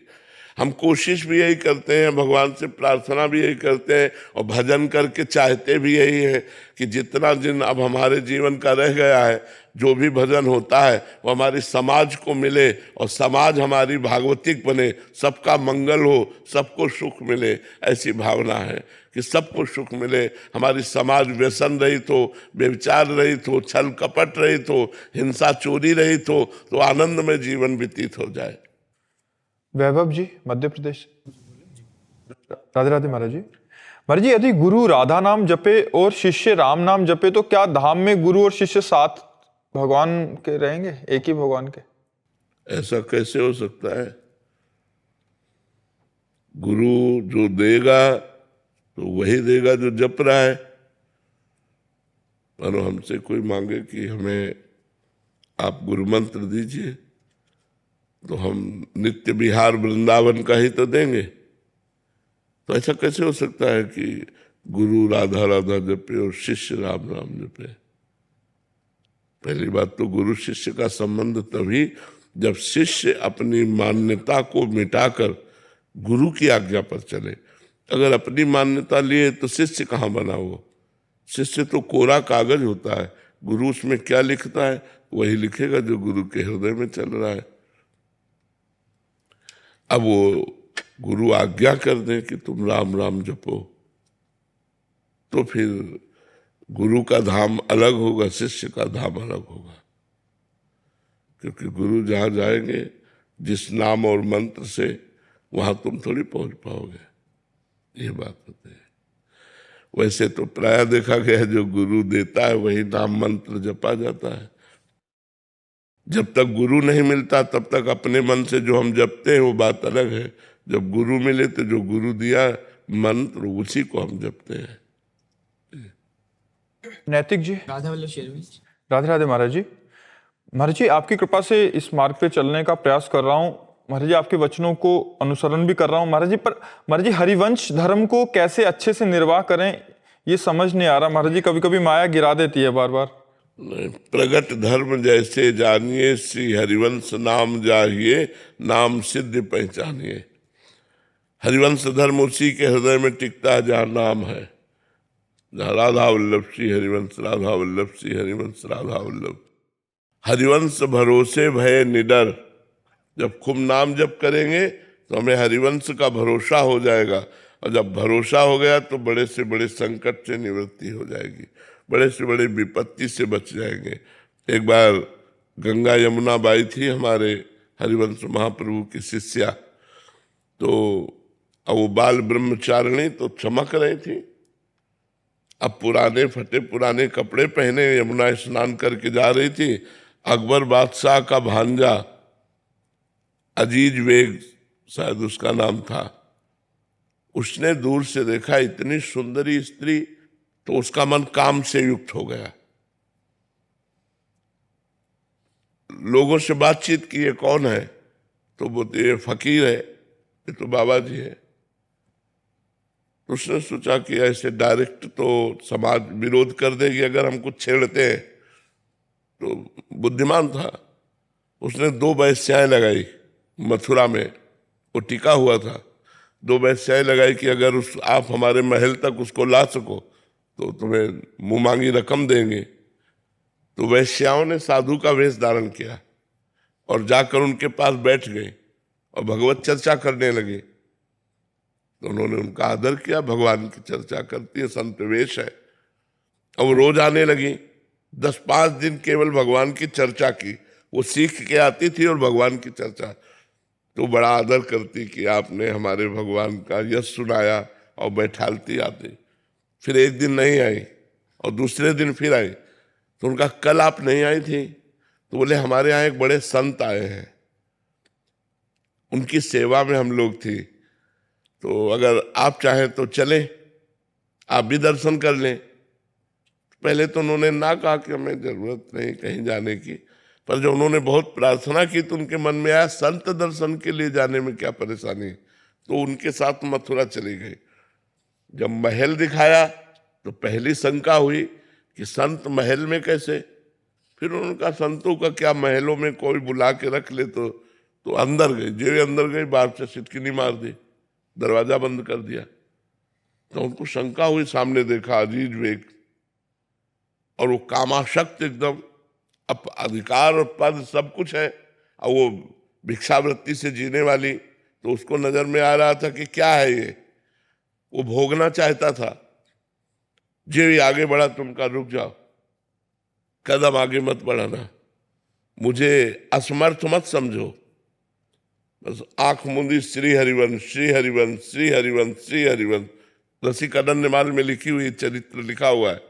हम कोशिश भी यही करते हैं, भगवान से प्रार्थना भी यही करते हैं और भजन करके चाहते भी यही है कि जितना दिन अब हमारे जीवन का रह गया है, जो भी भजन होता है वो हमारी समाज को मिले और समाज हमारी भागवतिक बने, सबका मंगल हो, सबको सुख मिले, ऐसी भावना है कि सबको सुख मिले। हमारी समाज व्यसन रहित हो, व्यभिचार रहित हो, छल कपट रहित हो, हिंसा चोरी रहित हो, तो आनंद में जीवन व्यतीत हो जाए। वैभव जी मध्य प्रदेश। राधे राधे महाराज जी। महाराज जी यदि गुरु राधा नाम जपे और शिष्य राम नाम जपे तो क्या धाम में गुरु और शिष्य साथ भगवान के रहेंगे, एक ही भगवान के? ऐसा कैसे हो सकता है? गुरु जो देगा तो वही देगा जो जप रहा है। मानो हमसे कोई मांगे कि हमें आप गुरु मंत्र दीजिए तो हम नित्य विहार वृंदावन का ही तो देंगे। तो ऐसा कैसे हो सकता है कि गुरु राधा राधा जपे और शिष्य राम राम जपे? पहली बात तो गुरु शिष्य का संबंध तभी जब शिष्य अपनी मान्यता को मिटाकर गुरु की आज्ञा पर चले। अगर अपनी मान्यता लिए तो शिष्य कहाँ बना? वो शिष्य तो कोरा कागज होता है, गुरु उसमें क्या लिखता है वही लिखेगा जो गुरु के हृदय में चल रहा है। अब वो गुरु आज्ञा कर दें कि तुम राम राम जपो तो फिर गुरु का धाम अलग होगा, शिष्य का धाम अलग होगा। क्योंकि गुरु जहां जाएंगे जिस नाम और मंत्र से, वहां तुम थोड़ी पहुंच पाओगे, ये बात होती है। वैसे तो प्राय देखा गया जो गुरु देता है वही नाम मंत्र जपा जाता है। जब तक गुरु नहीं मिलता तब तक अपने मन से जो हम जपते हैं वो बात अलग है। जब गुरु मिले तो जो गुरु दिया मंत्र उसी को हम जपते हैं। नैतिक जी। राधा वल्लभ शेरवी। राधे राधे महाराज जी। महाराज जी आपकी कृपा से इस मार्ग पे चलने का प्रयास कर रहा हूँ महाराज जी, आपके वचनों को अनुसरण भी कर रहा हूँ महाराज जी। पर महाराज जी हरिवंश धर्म को कैसे अच्छे से निर्वाह करें ये समझ नहीं आ रहा महाराज जी। कभी कभी माया गिरा देती है बार बार। प्रगट धर्म जैसे जानिए, श्री हरिवंश नाम जाहिए, नाम सिद्ध पहचानिए। हरिवंश धर्म उसी के हृदय में टिकता है जहाँ नाम है, जहाँ राधा वल्लभ श्री हरिवंश, राधा वल्लभ श्री हरिवंश, राधा वल्लभ। हरिवंश भरोसे भय निडर। जब खूब नाम जप करेंगे तो हमें हरिवंश का भरोसा हो जाएगा, और जब भरोसा हो गया तो बड़े से बड़े संकट से निवृत्ति हो जाएगी, बड़े से बड़े विपत्ति से बच जाएंगे। एक बार गंगा यमुना बाई थी हमारे हरिवंश महाप्रभु की शिष्या, तो अब वो बाल ब्रह्मचारिणी तो चमक रही थी। अब पुराने फटे पुराने कपड़े पहने यमुना स्नान करके जा रही थी। अकबर बादशाह का भांजा अजीज बेग शायद उसका नाम था, उसने दूर से देखा इतनी सुंदरी स्त्री तो उसका मन काम से युक्त हो गया। लोगों से बातचीत की ये कौन है, तो बोलते ये फकीर है, ये तो बाबा जी है। उसने सोचा कि ऐसे डायरेक्ट तो समाज विरोध कर देगी अगर हम कुछ छेड़ते हैं, तो बुद्धिमान था। उसने 2 वेश्याएं लगाई मथुरा में, वो टिका हुआ था। 2 वेश्याएं लगाई कि अगर आप हमारे महल तक उसको ला सको तो तुम्हें मुंह मांगी रकम देंगे। तो वैश्याओं ने साधु का वेश धारण किया और जाकर उनके पास बैठ गए और भगवत चर्चा करने लगे। तो उन्होंने उनका आदर किया, भगवान की चर्चा करती है, संत वेश है। और वो रोज आने लगी, 10-5 दिन केवल भगवान की चर्चा की। वो सीख के आती थी और भगवान की चर्चा, तो बड़ा आदर करती कि आपने हमारे भगवान का यश सुनाया, और बैठालती आती। फिर एक दिन नहीं आई और दूसरे दिन फिर आई, तो उनका कल आप नहीं आई थी, तो बोले हमारे यहाँ एक बड़े संत आए हैं, उनकी सेवा में हम लोग थी, तो अगर आप चाहें तो चलें, आप भी दर्शन कर लें। पहले तो उन्होंने ना कहा कि हमें जरूरत नहीं कहीं जाने की, पर जब उन्होंने बहुत प्रार्थना की तो उनके मन में आया संत दर्शन के लिए जाने में क्या परेशानी, तो उनके साथ मथुरा चली गई। जब महल दिखाया तो पहली शंका हुई कि संत महल में कैसे। फिर उनका संतों का क्या, महलों में कोई बुला के रख ले तो अंदर गई। जो अंदर गई बाहर से सिटकिनी मार दी, दरवाजा बंद कर दिया। तो उनको शंका हुई, सामने देखा अजीज वेग, और वो कामाशक्त एकदम, अब अधिकार और पद सब कुछ है, और वो भिक्षावृत्ति से जीने वाली, तो उसको नजर में आ रहा था कि क्या है ये, वो भोगना चाहता था। जो ही आगे बढ़ा, तुम का रुक जाओ, कदम आगे मत बढ़ाना, मुझे असमर्थ मत समझो, बस आंख मूंदी श्री हरिवंश श्री हरिवंश श्री हरिवंश श्री हरिवंश। रसिक अनन्यमाल में लिखी हुई चरित्र लिखा हुआ है।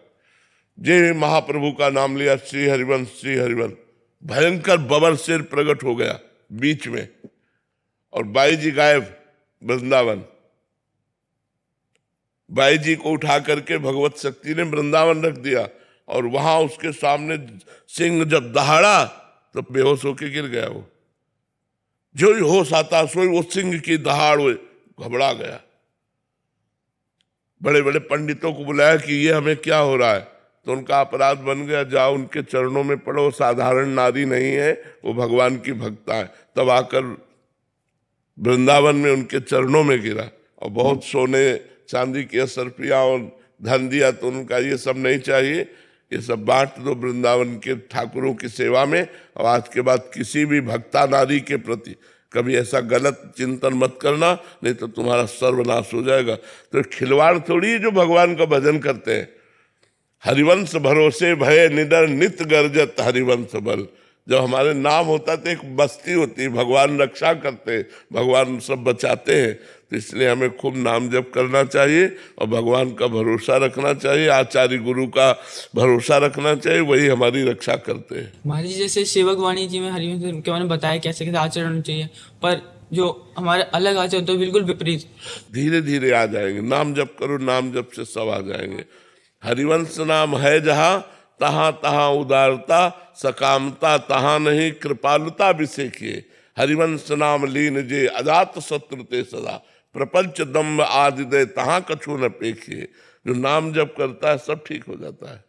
जे महाप्रभु का नाम लिया, श्री हरिवंश श्री हरिवंश, भयंकर बबर शेर प्रकट हो गया बीच में, और बाई जी गायब वृंदावन। बाई जी को उठा करके भगवत शक्ति ने वृंदावन रख दिया, और वहां उसके सामने सिंह जब दहाड़ा तो बेहोश होके गिर गया। वो जो ही होश आता सोई वो सिंह की दहाड़ हुए, घबरा गया। बड़े बड़े पंडितों को बुलाया कि ये हमें क्या हो रहा है, तो उनका अपराध बन गया, जाओ उनके चरणों में पड़ो, साधारण नारी नहीं है, वो भगवान की भक्ता है। तब आकर वृंदावन में उनके चरणों में गिरा, और बहुत सोने चांदी की असरफियां और धन दिया। तो उनका ये सब नहीं चाहिए, ये सब बांट दो वृंदावन के ठाकुरों की सेवा में, और आज के बाद किसी भी भक्ता नारी के प्रति कभी ऐसा गलत चिंतन मत करना, नहीं तो तुम्हारा सर्वनाश हो जाएगा। तो खिलवाड़ थोड़ी जो भगवान का भजन करते हैं। हरिवंश भरोसे भय निडर नित गर्जत हरिवंश बल। जब हमारे नाम होता तो एक बस्ती होती, भगवान रक्षा करते, भगवान सब बचाते हैं। तो इसलिए हमें खूब नाम जप करना चाहिए और भगवान का भरोसा रखना चाहिए, आचार्य गुरु का भरोसा रखना चाहिए, वही हमारी रक्षा करते हैं। महाराज जी, जैसे सेवक वाणी जी में हरिवंश के बारे में बताया कैसे कैसे आचरण होना चाहिए, पर जो हमारे अलग आचरण तो बिल्कुल विपरीत। धीरे धीरे आ जाएंगे, नाम जप करो, नाम जप से सब आ जाएंगे। हरिवंश नाम है जहाँ तहाँ तहाँ उदारता, सकामता तहाँ नहीं कृपालुता विषेखिए। हरिवंश नाम लीन जे अजात शत्रु ते सदा, प्रपंच दम्भ आदि दे तहाँ कछु न पेखिए। जो नाम जप करता है सब ठीक हो जाता है।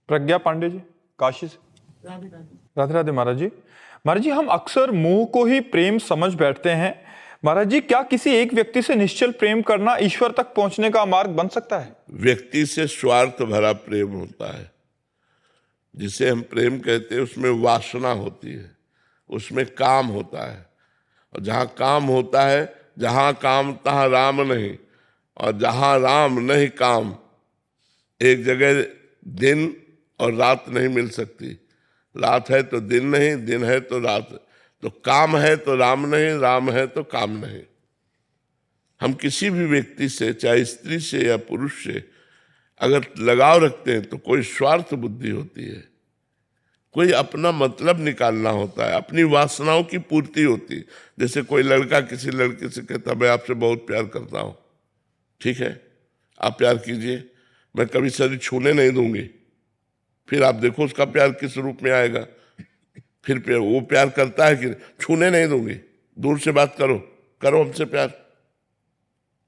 प्रज्ञा पांडे जी, काशी से। राधे राधे महाराज जी। महाराज जी, हम अक्सर मोह को ही प्रेम समझ बैठते हैं। महाराज जी, क्या किसी एक व्यक्ति से निश्चल प्रेम करना ईश्वर तक पहुंचने का मार्ग बन सकता है? व्यक्ति से स्वार्थ भरा प्रेम होता है, जिसे हम प्रेम कहते हैं, उसमें वासना होती है, उसमें काम होता है। और जहाँ काम होता है, जहाँ काम तहाँ राम नहीं, और जहाँ राम नहीं काम, एक जगह दिन और रात नहीं मिल सकती। रात है तो दिन नहीं, दिन है तो रात। तो काम है तो राम नहीं, राम है तो काम नहीं। हम किसी भी व्यक्ति से, चाहे स्त्री से या पुरुष से, अगर लगाव रखते हैं तो कोई स्वार्थ बुद्धि होती है, कोई अपना मतलब निकालना होता है, अपनी वासनाओं की पूर्ति होती है। जैसे कोई लड़का किसी लड़की से कहता मैं आपसे बहुत प्यार करता हूँ, ठीक है आप प्यार कीजिए, मैं कभी शरीर छूने नहीं दूंगी। फिर आप देखो उसका प्यार किस रूप में आएगा। फिर वो प्यार करता है कि छूने नहीं दूंगी, दूर से बात करो, करो हमसे प्यार।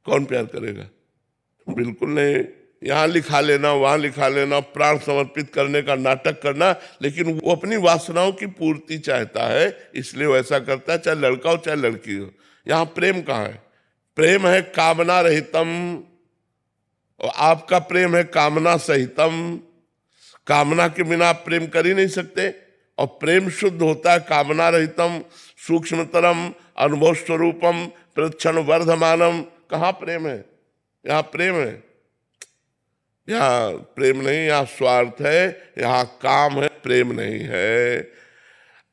कौन प्यार करेगा? बिल्कुल नहीं। यहाँ लिखा लेना, वहां लिखा लेना, प्राण समर्पित करने का नाटक करना, लेकिन वो अपनी वासनाओं की पूर्ति चाहता है, इसलिए वो ऐसा करता है, चाहे लड़का हो चाहे लड़की हो। यहाँ प्रेम कहाँ है? प्रेम है कामना रहितम, और आपका प्रेम है कामना सहितम। कामना के बिना आप प्रेम कर ही नहीं सकते, और प्रेम शुद्ध होता है कामना रहितम, सूक्ष्मतरम, अनुभव स्वरूपम, प्रक्षण वर्धमानम। कहाँ प्रेम है? यहाँ प्रेम है, यहाँ प्रेम नहीं, यहाँ स्वार्थ है, यहाँ काम है, प्रेम नहीं है।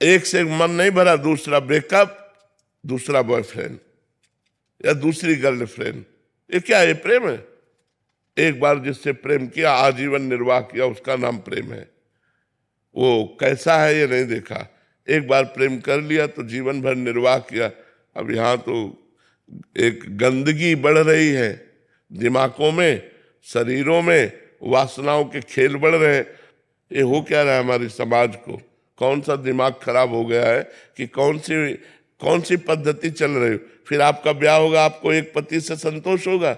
एक से एक मन नहीं भरा, दूसरा ब्रेकअप, दूसरा बॉयफ्रेंड या दूसरी गर्लफ्रेंड, ये क्या है? प्रेम है? एक बार जिससे प्रेम किया, आजीवन निर्वाह किया, उसका नाम प्रेम है। वो कैसा है ये नहीं देखा, एक बार प्रेम कर लिया तो जीवन भर निर्वाह किया। अब यहाँ तो एक गंदगी बढ़ रही है, दिमागों में, शरीरों में वासनाओं के खेल बढ़ रहे हैं। ये हो क्या रहा है हमारे समाज को? कौन सा दिमाग खराब हो गया है कि कौन सी पद्धति चल रही? फिर आपका ब्याह होगा, आपको एक पति से संतोष होगा?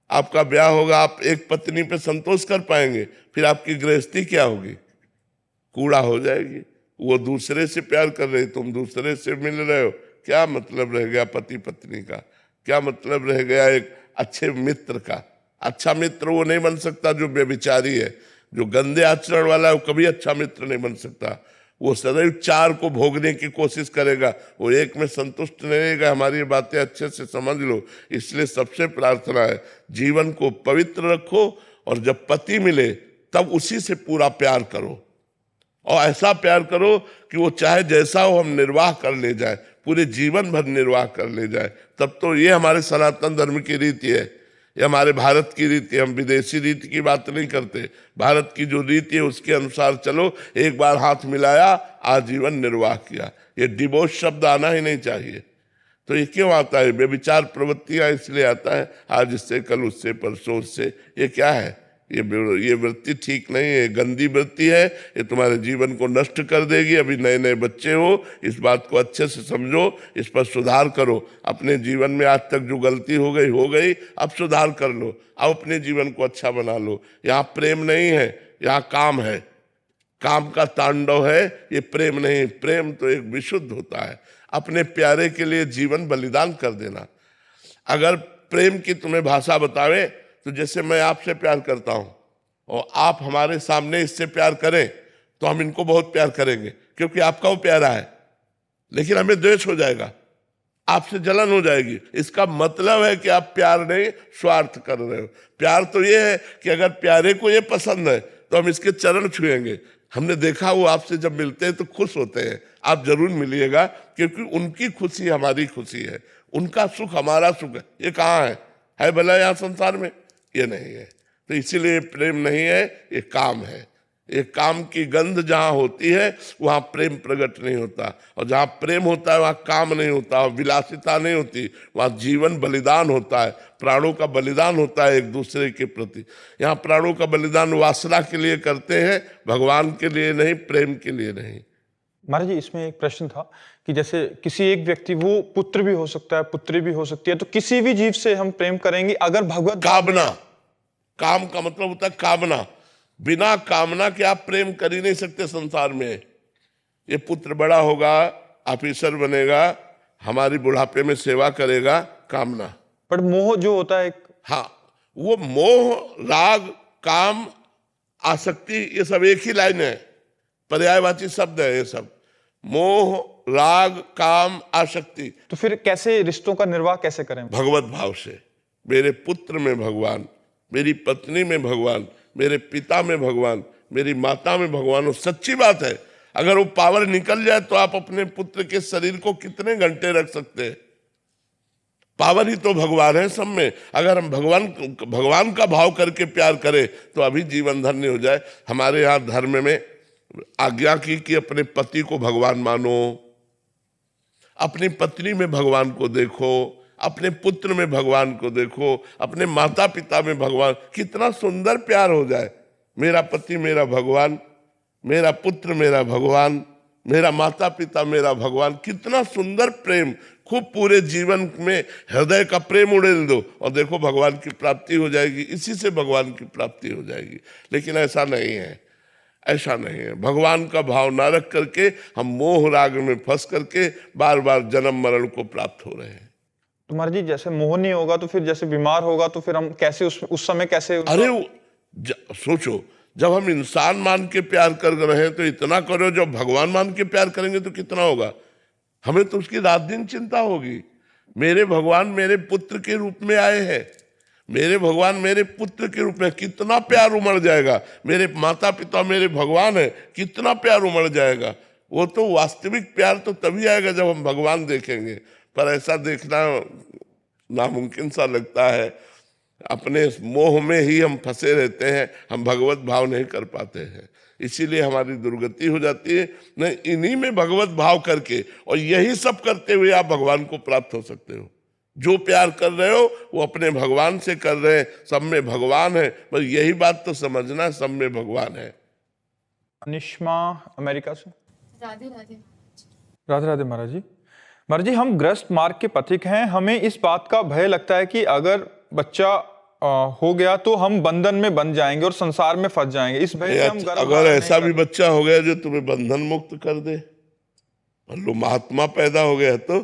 आपका ब्याह होगा, आप एक पत्नी पे संतोष कर पाएंगे? फिर आपकी गृहस्थी क्या होगी? कूड़ा हो जाएगी। वो दूसरे से प्यार कर रहे, तुम दूसरे से मिल रहे हो, क्या मतलब रह गया पति पत्नी का? क्या मतलब रह गया एक अच्छे मित्र का? अच्छा मित्र वो नहीं बन सकता जो व्यभिचारी है, जो गंदे आचरण वाला है, वो कभी अच्छा मित्र नहीं बन सकता। वो सदैव चार को भोगने की कोशिश करेगा, वो एक में संतुष्ट नहीं रहेगा। हमारी ये बातें अच्छे से समझ लो। इसलिए सबसे प्रार्थना है, जीवन को पवित्र रखो, और जब पति मिले तब उसी से पूरा प्यार करो, और ऐसा प्यार करो कि वो चाहे जैसा हो हम निर्वाह कर ले जाए, पूरे जीवन भर निर्वाह कर ले जाए। तब तो ये हमारे सनातन धर्म की रीति है, ये हमारे भारत की रीति। हम विदेशी रीति की बात नहीं करते, भारत की जो रीति है उसके अनुसार चलो। एक बार हाथ मिलाया, आजीवन निर्वाह किया। ये डिवोर्स शब्द आना ही नहीं चाहिए। तो ये क्यों आता है? व्यभिचार प्रवृत्तियां इसलिए आता है, आज इससे, कल उससे, परसों उससे। ये क्या है? ये वृत्ति ठीक नहीं है, गंदी वृत्ति है, ये तुम्हारे जीवन को नष्ट कर देगी। अभी नए नए बच्चे हो, इस बात को अच्छे से समझो, इस पर सुधार करो। अपने जीवन में आज तक जो गलती हो गई, अब सुधार कर लो, अब अपने जीवन को अच्छा बना लो। यहाँ प्रेम नहीं है, यहाँ काम है, काम का तांडव है, ये प्रेम नहीं। प्रेम तो एक विशुद्ध होता है, अपने प्यारे के लिए जीवन बलिदान कर देना। अगर प्रेम की तुम्हें भाषा बतावे तो जैसे मैं आपसे प्यार करता हूं और आप हमारे सामने इससे प्यार करें तो हम इनको बहुत प्यार करेंगे, क्योंकि आपका वो प्यारा है। लेकिन हमें द्वेष हो जाएगा, आपसे जलन हो जाएगी। इसका मतलब है कि आप प्यार नहीं, स्वार्थ कर रहे हो। प्यार तो ये है कि अगर प्यारे को ये पसंद है तो हम इसके चरण छुएंगे। हमने देखा वो आपसे जब मिलते हैं तो खुश होते हैं। आप जरूर मिलिएगा, क्योंकि उनकी खुशी हमारी खुशी है, उनका सुख हमारा सुख है। ये कहाँ है भला यहाँ संसार में? ये नहीं है। तो इसीलिए प्रेम नहीं है, ये काम है। ये काम की गंध जहाँ होती है वहाँ प्रेम प्रकट नहीं होता, और जहाँ प्रेम होता है वहाँ काम नहीं होता, विलासिता नहीं होती, वहाँ जीवन बलिदान होता है, प्राणों का बलिदान होता है एक दूसरे के प्रति। यहाँ प्राणों का बलिदान वासना के लिए करते हैं, भगवान के लिए नहीं, प्रेम के लिए नहीं। महाराज जी, इसमें एक प्रश्न था कि जैसे किसी एक व्यक्ति, वो पुत्र भी हो सकता है, पुत्री भी हो सकती है, तो किसी भी जीव से हम प्रेम करेंगे अगर भगवत कामना, काम का मतलब होता है कामना। बिना कामना के आप प्रेम कर ही नहीं सकते संसार में। ये पुत्र बड़ा होगा, ऑफिसर बनेगा, हमारी बुढ़ापे में सेवा करेगा, कामना। पर मोह जो होता है, हाँ, वो मोह, राग, काम, आसक्ति, ये सब एक ही लाइन है, पर्यायवाची शब्द है ये सब। मोह, राग, काम, आसक्ति। तो फिर कैसे रिश्तों का निर्वाह कैसे करें? भगवत भाव से। मेरे पुत्र में भगवान, मेरी पत्नी में भगवान, मेरे पिता में भगवान, मेरी माता में भगवान। वो सच्ची बात है। अगर वो पावर निकल जाए तो आप अपने पुत्र के शरीर को कितने घंटे रख सकते हैं? पावर ही तो भगवान है सब में। अगर हम भगवान का भाव करके प्यार करें तो अभी जीवन धन्य हो जाए। हमारे यहाँ धर्म में आज्ञा की कि अपने पति को भगवान मानो, अपनी पत्नी में भगवान को देखो, अपने पुत्र में भगवान को देखो, अपने माता पिता में भगवान। कितना सुंदर प्यार हो जाए। मेरा पति मेरा भगवान, मेरा पुत्र मेरा भगवान, मेरा माता पिता, मेरा भगवान, कितना सुंदर प्रेम, खूब पूरे जीवन में हृदय का प्रेम उड़ेल दो और देखो भगवान की प्राप्ति हो जाएगी, इसी से भगवान की प्राप्ति हो जाएगी। लेकिन ऐसा नहीं है, ऐसा नहीं है। भगवान का भाव ना रख करके हम मोह राग में फंस करके बार बार जन्म मरण को प्राप्त हो रहे हैं। तो महाराज जी जैसे मोह नहीं होगा तो फिर जैसे बीमार होगा तो फिर हम कैसे उस समय कैसे अरे सोचो, जब हम इंसान मान के प्यार कर रहे हैं तो इतना करो, जब भगवान मान के प्यार करेंगे तो कितना होगा। हमें तो उसकी रात दिन चिंता होगी। मेरे भगवान मेरे पुत्र के रूप में आए हैं, मेरे भगवान मेरे पुत्र के रूप में, कितना प्यार उमड़ जाएगा। मेरे माता पिता मेरे भगवान है, कितना प्यार उमड़ जाएगा। वो तो वास्तविक प्यार तो तभी आएगा जब हम भगवान देखेंगे, पर ऐसा देखना नामुमकिन सा लगता है। अपने मोह में ही हम फंसे रहते हैं, हम भगवत भाव नहीं कर पाते हैं, इसीलिए हमारी दुर्गति हो जाती है। नहीं, इन्हीं में भगवत भाव करके और यही सब करते हुए आप भगवान को प्राप्त हो सकते हो। जो प्यार कर रहे हो वो अपने भगवान से कर रहे हैं, सब में भगवान है। बस यही बात तो समझना, सब में भगवान है। निष्मा अमेरिका से। राधे राधे। राधे राधे महाराज जी। महाराज जी, हम ग्रस्त मार्ग के पथिक हैं। हमें इस बात का भय लगता है कि अगर बच्चा हो गया तो हम बंधन में बन जाएंगे और संसार में फंस जाएंगे। इस भय से हम अगर ऐसा भी बच्चा हो गया जो तुम्हें बंधन मुक्त कर दे, मान लो महात्मा पैदा हो गया तो,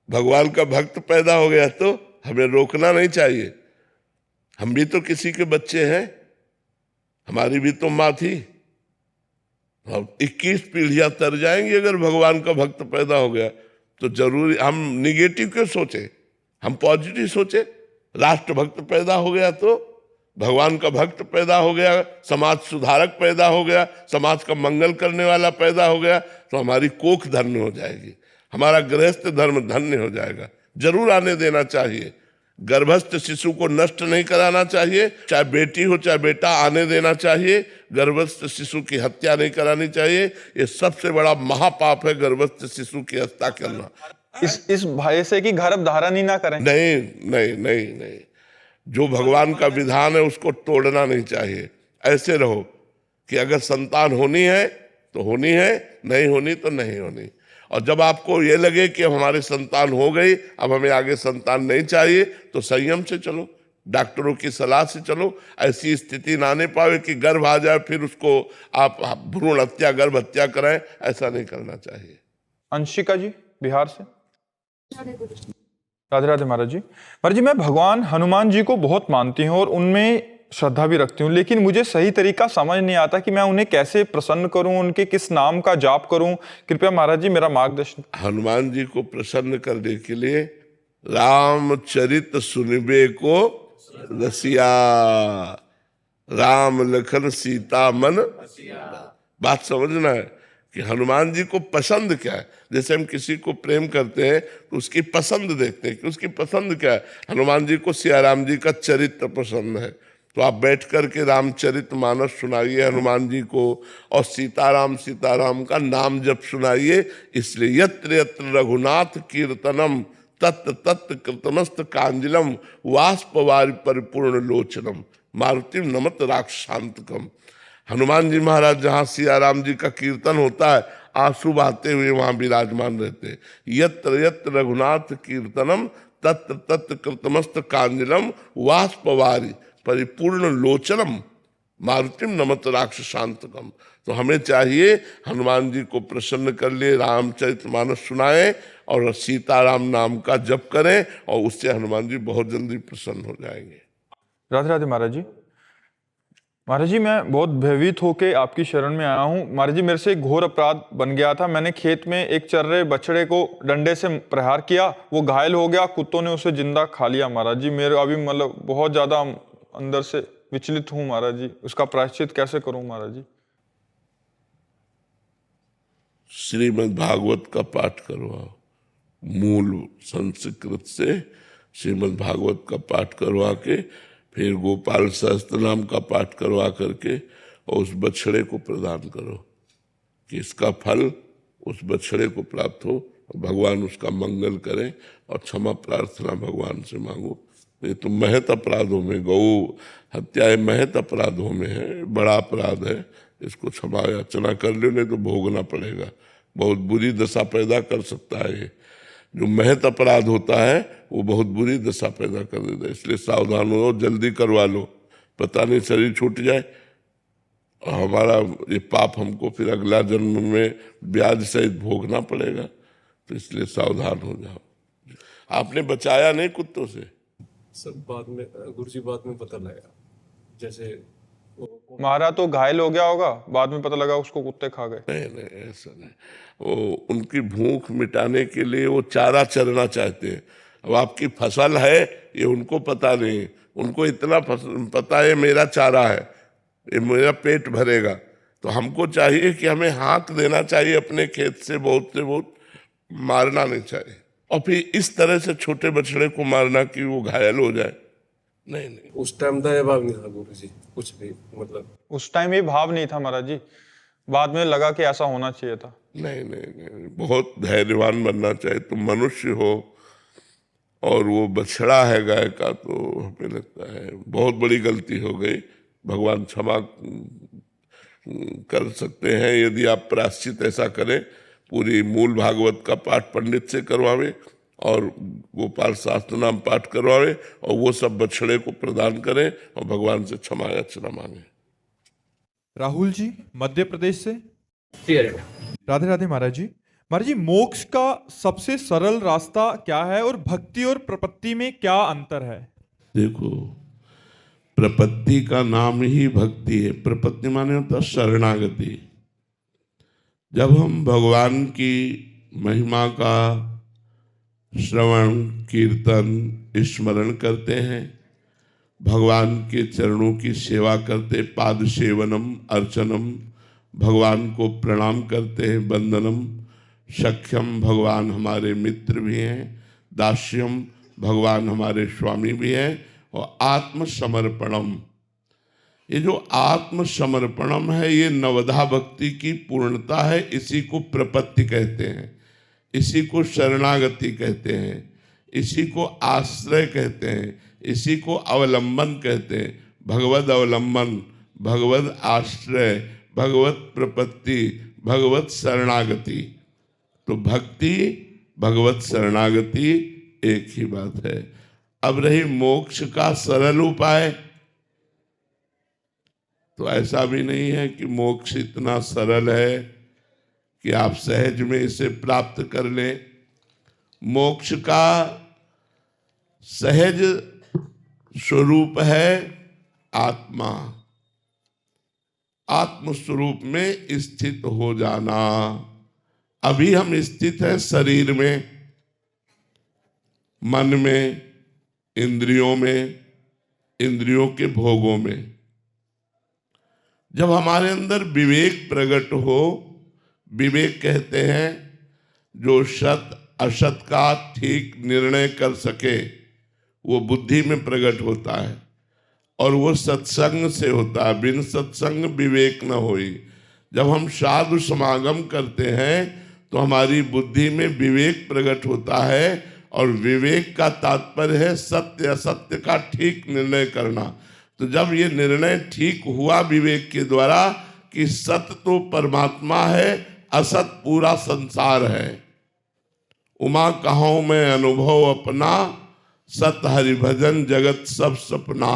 भगवान का भक्त पैदा हो गया तो हमें रोकना नहीं चाहिए। हम भी तो किसी के बच्चे हैं, हमारी भी तो माँ थी। हम 21 पीढ़ियां तर जाएंगी अगर भगवान का भक्त पैदा हो गया तो। जरूरी हम निगेटिव क्यों सोचे, हम पॉजिटिव सोचे। राष्ट्र भक्त पैदा हो गया तो, भगवान का भक्त पैदा हो गया, समाज सुधारक पैदा हो गया, समाज का मंगल करने वाला पैदा हो गया, तो हमारी कोख धन्य हो जाएगी, हमारा गृहस्थ धर्म धन्य हो जाएगा। जरूर आने देना चाहिए, गर्भस्थ शिशु को नष्ट नहीं कराना चाहिए। चाहे बेटी हो चाहे बेटा, आने देना चाहिए। गर्भस्थ शिशु की हत्या नहीं करानी चाहिए। ये सबसे बड़ा महापाप है, गर्भस्थ शिशु की हत्या करना। इस भय से कि गर्भ धारण ही ना करें। नहीं नहीं नहीं नहीं, जो भगवान का विधान है उसको तोड़ना नहीं चाहिए। ऐसे रहो कि अगर संतान होनी है तो होनी है, नहीं होनी तो नहीं होनी। और जब आपको ये लगे कि हमारी संतान हो गई, अब हमें आगे संतान नहीं चाहिए, तो संयम से चलो, डॉक्टरों की सलाह से चलो। ऐसी स्थिति ना आने पावे कि गर्भ आ जाए फिर उसको आप भ्रूण हत्या, गर्भ हत्या कराएं, ऐसा नहीं करना चाहिए। अंशिका जी बिहार से। राधे राधे महाराज जी। महाराज जी, मैं भगवान हनुमान जी को बहुत मानती हूँ और उनमें श्रद्धा भी रखती हूँ, लेकिन मुझे सही तरीका समझ नहीं आता कि मैं उन्हें कैसे प्रसन्न करूं, उनके किस नाम का जाप करूं। कृपया महाराज जी मेरा मार्गदर्शन। हनुमान जी को प्रसन्न करने के लिए रामचरित सुनिबे को रसिया, राम लखन सीता मन। बात समझना है कि हनुमान जी को पसंद क्या है। जैसे हम किसी को प्रेम करते हैं तो उसकी पसंद देखते हैं कि उसकी पसंद क्या है। हनुमान जी को सिया राम जी का चरित्र पसंद है, तो आप बैठ कर के रामचरित मानस सुनाइए हनुमान जी को, और सीताराम का नाम जप सुनाइए। इसलिए यत्र यत्र रघुनाथ कीर्तनम तत् तत् कृतमस्त कांजलम वाष्पवारि परिपूर्ण लोचनम मारुतिम नमत राक्षसांतकम। हनुमान जी महाराज जहाँ सिया राम जी का कीर्तन होता है, आंसू बहाते हुए वहां विराजमान रहते हैं। यत्र यत्र रघुनाथ कीर्तनम तत्र तत्र कृतमस्त कांजलम वाष्पवारि परिपूर्ण लोचनम मारुतिम नमत राक्षसांतकम। तो हमें चाहिए हनुमान जी को प्रसन्न कर लिए, रामचरितमानस सुनाएं और सीताराम नाम का जप करें, और उससे हनुमान जी बहुत जल्दी प्रसन्न हो जाएंगे। राधे राधे महाराज जी। महाराज जी, मैं बहुत भयभीत होकर आपकी शरण में आया हूँ। महाराज जी, मेरे से एक घोर अपराध बन गया था। मैंने खेत में एक चर रहे बछड़े को डंडे से प्रहार किया, वो घायल हो गया, कुत्तों ने उसे जिंदा खा लिया। महाराज जी, मेरे अभी मतलब बहुत ज्यादा अंदर से विचलित हूँ महाराज जी, उसका प्रायश्चित कैसे करूं महाराज जी? श्रीमद् भागवत का पाठ करवाओ, मूल संस्कृत से श्रीमद् भागवत का पाठ करवा के फिर गोपाल सहस्त्र नाम का पाठ करवा करके और उस बछड़े को प्रदान करो कि इसका फल उस बछड़े को प्राप्त हो, भगवान उसका मंगल करें, और क्षमा प्रार्थना भगवान से मांगो। ये तो महत अपराधों में, गौ हत्या महत अपराधों में है, बड़ा अपराध है, इसको क्षमा याचना कर लो, नहीं तो भोगना पड़ेगा। बहुत बुरी दशा पैदा कर सकता है ये। जो महत अपराध होता है वो बहुत बुरी दशा पैदा कर देता है। इसलिए सावधान हो, जल्दी करवा लो, पता नहीं शरीर छूट जाए और हमारा ये पाप हमको फिर अगला जन्म में ब्याज सहित भोगना पड़ेगा। तो इसलिए सावधान हो जाओ। आपने बचाया नहीं कुत्तों से? सब बाद में गुरुजी बाद में पता लगा, जैसे मारा तो घायल हो गया होगा, बाद में पता लगा उसको कुत्ते खा गए। नहीं नहीं, ऐसा नहीं। वो उनकी भूख मिटाने के लिए वो चारा चरना चाहते हैं। अब आपकी फसल है ये उनको पता नहीं, उनको इतना पता है मेरा चारा है, ये मेरा पेट भरेगा। तो हमको चाहिए कि हमें हाँक देना चाहिए अपने खेत से, बहुत मारना नहीं चाहिए। और फिर इस तरह से छोटे बछड़े को मारना कि वो घायल हो जाए, नहीं नहीं। उस टाइम दया भाव नहीं था गुरुजी, कुछ भी, मतलब उस टाइम ये भाव नहीं था महाराज जी, बाद में लगा कि ऐसा होना चाहिए था। नहीं नहीं नहीं, बहुत धैर्यवान बनना चाहिए। तुम मनुष्य हो और वो बछड़ा है गाय का, तो हमें लगता है बहुत बड़ी गलती हो गई। भगवान क्षमा कर सकते हैं यदि आप प्रायश्चित ऐसा करें। पूरी मूल भागवत का पाठ पंडित से करवावे और गोपाल शास्त्र नाम पाठ करवावे और वो सब बछड़े को प्रदान करें और भगवान से क्षमा याचना मांगे। राहुल जी मध्य प्रदेश से। राधे राधे महाराज जी। महाराज जी, मोक्ष का सबसे सरल रास्ता क्या है और भक्ति और प्रपत्ति में क्या अंतर है? देखो, प्रपत्ति का नाम ही भक्ति है। प्रपत्ति माने होता शरणागति। जब हम भगवान की महिमा का श्रवण कीर्तन स्मरण करते हैं, भगवान के चरणों की सेवा करते, पाद सेवनम अर्चनम, भगवान को प्रणाम करते हैं, वंदनम, सख्यम भगवान हमारे मित्र भी हैं, दास्यम भगवान हमारे स्वामी भी हैं, और आत्मसमर्पणम, ये जो आत्मसमर्पणम है ये नवधा भक्ति की पूर्णता है। इसी को प्रपत्ति कहते हैं, इसी को शरणागति कहते हैं, इसी को आश्रय कहते हैं, इसी को अवलंबन कहते हैं। भगवद अवलंबन, भगवद आश्रय, भगवत प्रपत्ति, भगवत शरणागति। तो भक्ति भगवत शरणागति एक ही बात है। अब रही मोक्ष का सरल उपाय, तो ऐसा भी नहीं है कि मोक्ष इतना सरल है कि आप सहज में इसे प्राप्त कर लें। मोक्ष का सहज स्वरूप है आत्मा, आत्म स्वरूप में स्थित हो जाना। अभी हम स्थित हैं शरीर में, मन में, इंद्रियों में, इंद्रियों के भोगों में। जब हमारे अंदर विवेक प्रकट हो, विवेक कहते हैं जो सत असत का ठीक निर्णय कर सके, वो बुद्धि में प्रकट होता है और वो सत्संग से होता है। बिन सत्संग विवेक न होई। जब हम साधु समागम करते हैं तो हमारी बुद्धि में विवेक प्रकट होता है, और विवेक का तात्पर्य है सत्य असत्य का ठीक निर्णय करना। तो जब ये निर्णय ठीक हुआ विवेक के द्वारा कि सत्य तो परमात्मा है, असत पूरा संसार है, उमा कहो मैं अनुभव अपना, सत हरि भजन जगत सब सपना।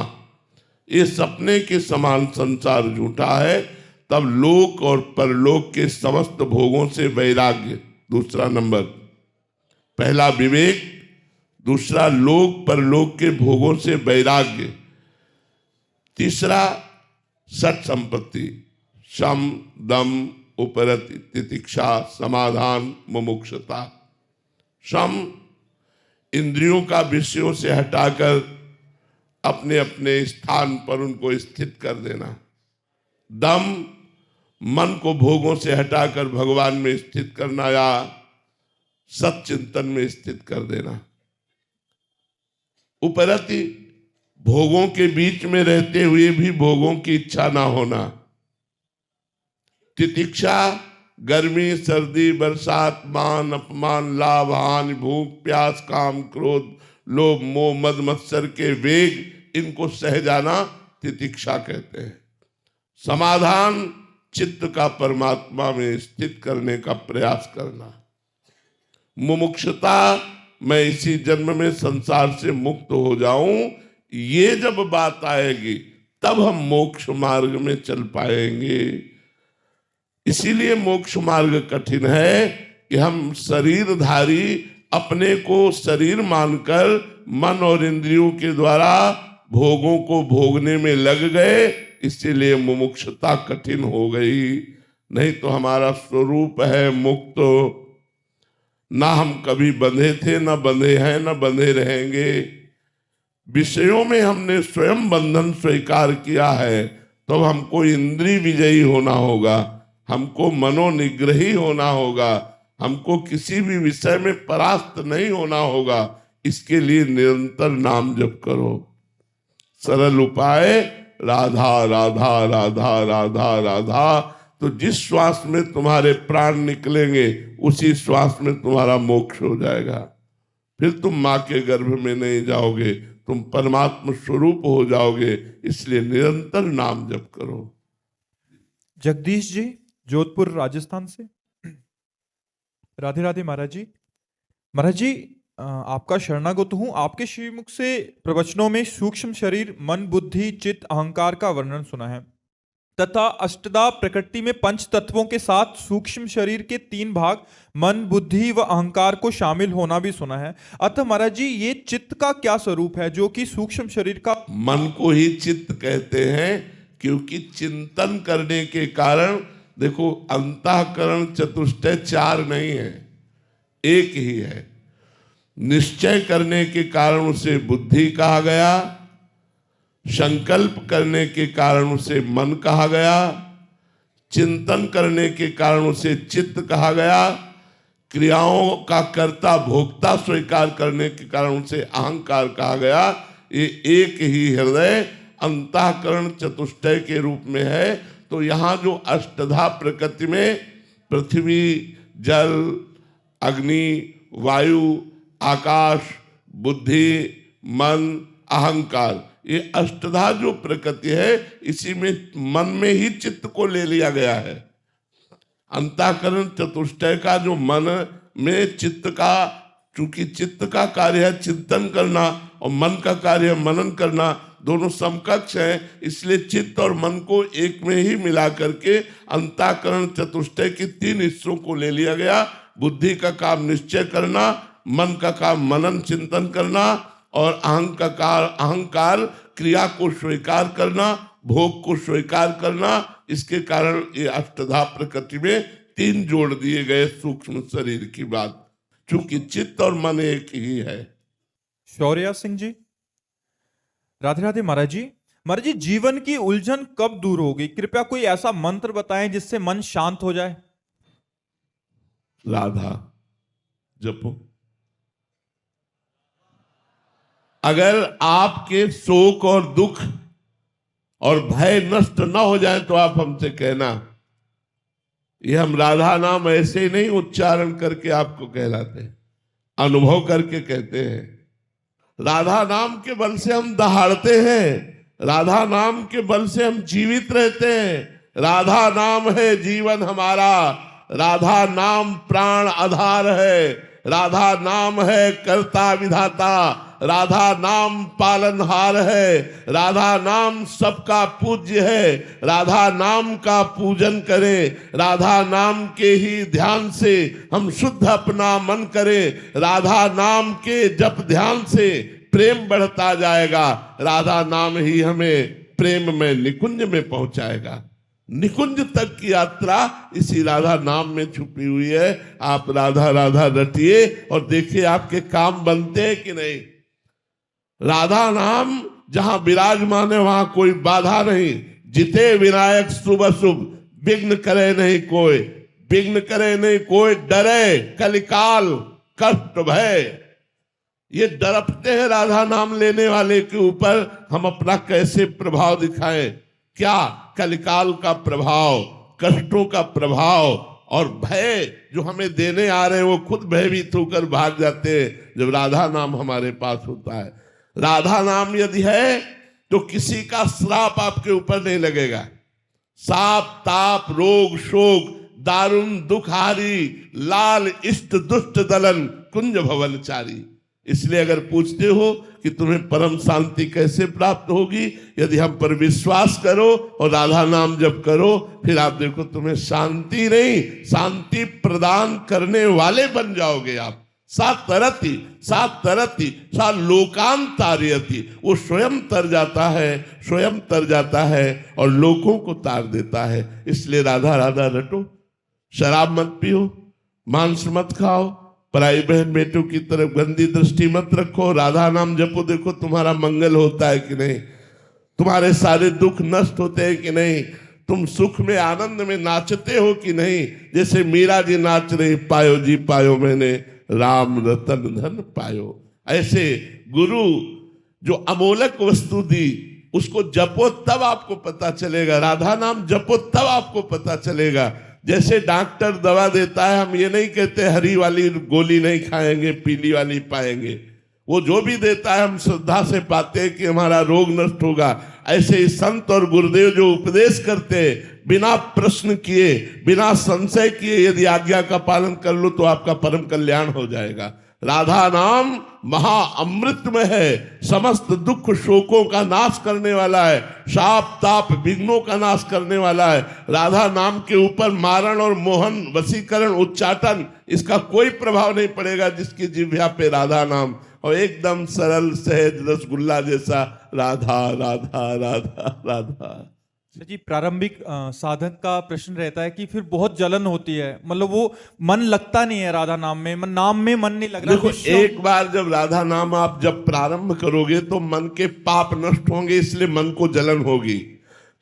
ये सपने के समान संसार झूठा है। तब लोक और परलोक के समस्त भोगों से वैराग्य, दूसरा नंबर। पहला विवेक, दूसरा लोक परलोक के भोगों से वैराग्य, तीसरा सत संपत्ति, शम दम उपरति तितिक्षा समाधान मुमुक्षता। शम इंद्रियों का विषयों से हटाकर अपने अपने स्थान पर उनको स्थित कर देना। दम मन को भोगों से हटाकर भगवान में स्थित करना या सच्चिंतन में स्थित कर देना। उपरति भोगों के बीच में रहते हुए भी भोगों की इच्छा ना होना। तितिक्षा गर्मी सर्दी बरसात मान अपमान लाभ हानि भूख प्यास काम क्रोध लोभ मोह मद मत्सर के वेग, इनको सह जाना तितिक्षा कहते हैं। समाधान चित्त का परमात्मा में स्थित करने का प्रयास करना। मुमुक्षुता, मैं इसी जन्म में संसार से मुक्त हो जाऊं, ये जब बात आएगी तब हम मोक्ष मार्ग में चल पाएंगे। इसीलिए मोक्ष मार्ग कठिन है कि हम शरीरधारी अपने को शरीर मानकर मन और इंद्रियों के द्वारा भोगों को भोगने में लग गए, इसीलिए मुमुक्षुता कठिन हो गई। नहीं तो हमारा स्वरूप है मुक्त, ना हम कभी बंधे थे, ना बंधे हैं, ना बंधे रहेंगे। विषयों में हमने स्वयं बंधन स्वीकार किया है, तो हमको इंद्रिय विजयी होना होगा, हमको मनोनिग्रही होना होगा, हमको किसी भी विषय में परास्त नहीं होना होगा। इसके लिए निरंतर नाम जप करो। सरल उपाय राधा राधा राधा राधा राधा। तो जिस श्वास में तुम्हारे प्राण निकलेंगे उसी श्वास में तुम्हारा मोक्ष हो जाएगा। फिर तुम माँ के गर्भ में नहीं जाओगे, तुम परमात्मा स्वरूप हो जाओगे। इसलिए निरंतर नाम जप करो। जगदीश जी, जोधपुर राजस्थान से। राधे राधे महाराज जी। महाराज जी, आपका शरणागत हूं। आपके श्रीमुख से प्रवचनों में सूक्ष्म शरीर, मन, बुद्धि, चित्त, अहंकार का वर्णन सुना है तथा अष्टधा प्रकृति में पंच तत्वों के साथ सूक्ष्म शरीर के 3 भाग मन, बुद्धि व अहंकार को शामिल होना भी सुना है। अतः महाराज जी, ये चित्त का क्या स्वरूप है जो कि सूक्ष्म शरीर का? मन को ही चित्त कहते हैं, क्योंकि चिंतन करने के कारण, देखो अंतःकरण चतुष्टय 4 नहीं है, एक ही है। निश्चय करने के कारण उसे बुद्धि कहा गया, संकल्प करने के कारण उसे मन कहा गया, चिंतन करने के कारण उसे चित्त कहा गया, क्रियाओं का कर्ता भोक्ता स्वीकार करने के कारण उसे अहंकार कहा गया। ये एक ही हृदय अंतःकरण चतुष्टय के रूप में है। तो यहाँ जो अष्टधा प्रकृति में पृथ्वी, जल, अग्नि, वायु, आकाश, बुद्धि, मन, अहंकार, ये अष्टधा जो प्रकृति है, इसी में मन में ही चित्त को ले लिया गया है। अंतःकरण चतुष्टय का जो मन में चित्त का, चूंकि चित्त का कार्य है चिंतन करना और मन का कार्य है मनन करना, दोनों समकक्ष हैं। इसलिए चित्त और मन को एक में ही मिला करके अंतःकरण चतुष्टय के 3 हिस्सों को ले लिया गया। बुद्धि का काम निश्चय करना, मन का काम मनन चिंतन करना, और अहंकार क्रिया को स्वीकार करना, भोग को स्वीकार करना। इसके कारण ये अष्टधा प्रकृति में 3 जोड़ दिए गए सूक्ष्म शरीर की बात, चूंकि चित्त और मन एक ही है। शौर्या सिंह जी। राधे राधे महाराज जी। महाराज जी, जीवन की उलझन कब दूर होगी? कृपया कोई ऐसा मंत्र बताएं जिससे मन शांत हो जाए। राधा जपो। अगर आपके शोक और दुख और भय नष्ट न हो जाए तो आप हमसे कहना। ये हम राधा नाम ऐसे ही नहीं उच्चारण करके आपको कहलाते, अनुभव करके कहते हैं। राधा नाम के बल से हम दहाड़ते हैं, राधा नाम के बल से हम जीवित रहते हैं। राधा नाम है जीवन हमारा, राधा नाम प्राण आधार है, राधा नाम है कर्ता विधाता, राधा नाम पालनहार है, राधा नाम सबका पूज्य है। राधा नाम का पूजन करें, राधा नाम के ही ध्यान से हम शुद्ध अपना मन करें। राधा नाम के जप ध्यान से प्रेम बढ़ता जाएगा। राधा नाम ही हमें प्रेम में निकुंज में पहुंचाएगा। निकुंज तक की यात्रा इसी राधा नाम में छुपी हुई है। आप राधा राधा रटिए और देखिए आपके काम बनते हैं कि नहीं। राधा नाम जहां विराजमान है वहां कोई बाधा नहीं। जिते विनायक शुभ शुभ, विघ्न करे नहीं कोई, विघ्न करे नहीं कोई, डरे कलिकाल कष्ट भय। ये डरपते हैं राधा नाम लेने वाले के ऊपर। हम अपना कैसे प्रभाव दिखाएं? क्या कलिकाल का प्रभाव, कष्टों का प्रभाव और भय जो हमें देने आ रहे हैं, वो खुद भयभीत होकर भाग जाते हैं जब राधा नाम हमारे पास होता है। राधा नाम यदि है तो किसी का श्राप आपके ऊपर नहीं लगेगा। साप ताप रोग शोक दारुण दुखारी लाल इष्ट दुष्ट दलन कुंज भवन चारी। इसलिए अगर पूछते हो कि तुम्हें परम शांति कैसे प्राप्त होगी, यदि हम पर विश्वास करो और राधा नाम जप करो, फिर आप देखो तुम्हें शांति नहीं शांति प्रदान करने वाले बन जाओगे आप। सा तरति सा लोकांतार्यति, वो स्वयं तर जाता है और लोगों को तार देता है। इसलिए राधा राधा रटो, शराब मत पियो, मांस मत खाओ, पराई बहन बेटों की तरफ गंदी दृष्टि मत रखो, राधा नाम जपो, देखो तुम्हारा मंगल होता है कि नहीं, तुम्हारे सारे दुख नष्ट होते हैं कि नहीं, तुम सुख में आनंद में नाचते हो कि नहीं। जैसे मीरा जी नाच रही, पायो जी पायो मैंने राम रतन धन पायो। ऐसे गुरु जो अमोलक वस्तु दी उसको जपो तब आपको पता चलेगा, राधा नाम जपो तब आपको पता चलेगा। जैसे डॉक्टर दवा देता है, हम ये नहीं कहते हरी वाली गोली नहीं खाएंगे पीली वाली पाएंगे, वो जो भी देता है हम श्रद्धा से पाते हैं कि हमारा रोग नष्ट होगा। ऐसे ही संत और गुरुदेव जो उपदेश करते हैं, बिना प्रश्न किए बिना संशय किए यदि आज्ञा का पालन कर लो तो आपका परम कल्याण हो जाएगा। राधा नाम महा अमृत में है, समस्त दुख शोकों का नाश करने वाला है, शाप ताप विघ्नों का नाश करने वाला है। राधा नाम के ऊपर मारण और मोहन वशीकरण उच्चाटन इसका कोई प्रभाव नहीं पड़ेगा जिसकी जिह्वा पे राधा नाम, और एकदम सरल सहज रसगुल्ला जैसा राधा राधा राधा राधा। जी प्रारंभिक साधन का प्रश्न रहता है कि फिर बहुत जलन होती है, मतलब वो मन लगता नहीं है राधा नाम में, नाम में मन नहीं लग रहा। देखो एक बार जब राधा नाम आप जब प्रारंभ करोगे तो मन के पाप नष्ट होंगे, इसलिए मन को जलन होगी।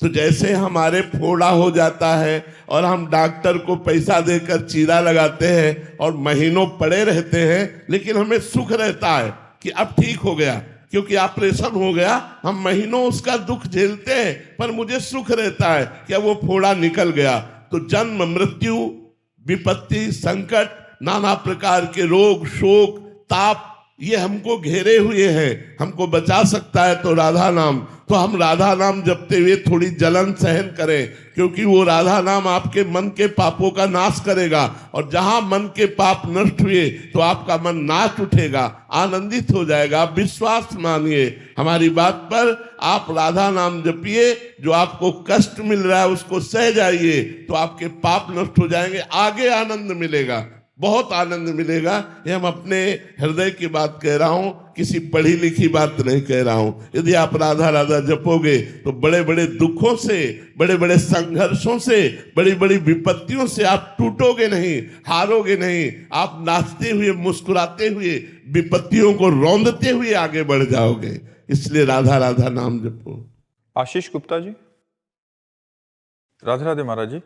तो जैसे हमारे फोड़ा हो जाता है और हम डॉक्टर को पैसा देकर चीरा लगाते हैं और महीनों पड़े रहते हैं, लेकिन हमें सुख रहता है कि अब ठीक हो गया क्योंकि ऑपरेशन हो गया, हम महीनों उसका दुख झेलते हैं, पर मुझे सुख रहता है कि अब वो फोड़ा निकल गया। तो जन्म मृत्यु विपत्ति संकट नाना प्रकार के रोग शोक ताप ये हमको घेरे हुए हैं, हमको बचा सकता है तो राधा नाम। तो हम राधा नाम जपते हुए थोड़ी जलन सहन करें, क्योंकि वो राधा नाम आपके मन के पापों का नाश करेगा, और जहां मन के पाप नष्ट हुए तो आपका मन नाच उठेगा, आनंदित हो जाएगा। आप विश्वास मानिए हमारी बात पर, आप राधा नाम जपिए, जो आपको कष्ट मिल रहा है उसको सह जाइए तो आपके पाप नष्ट हो जाएंगे, आगे आनंद मिलेगा, बहुत आनंद मिलेगा। ये हम अपने हृदय की बात कह रहा हूं, किसी पढ़ी लिखी बात नहीं कह रहा हूं। यदि आप राधा राधा जपोगे तो बड़े बड़े दुखों से, बड़े बड़े संघर्षों से, बड़ी बड़ी विपत्तियों से आप टूटोगे नहीं, हारोगे नहीं। आप नाचते हुए मुस्कुराते हुए विपत्तियों को रौंदते हुए आगे बढ़ जाओगे। इसलिए राधा राधा नाम जपो। आशीष गुप्ता जी। राधे राधे महाराज जी।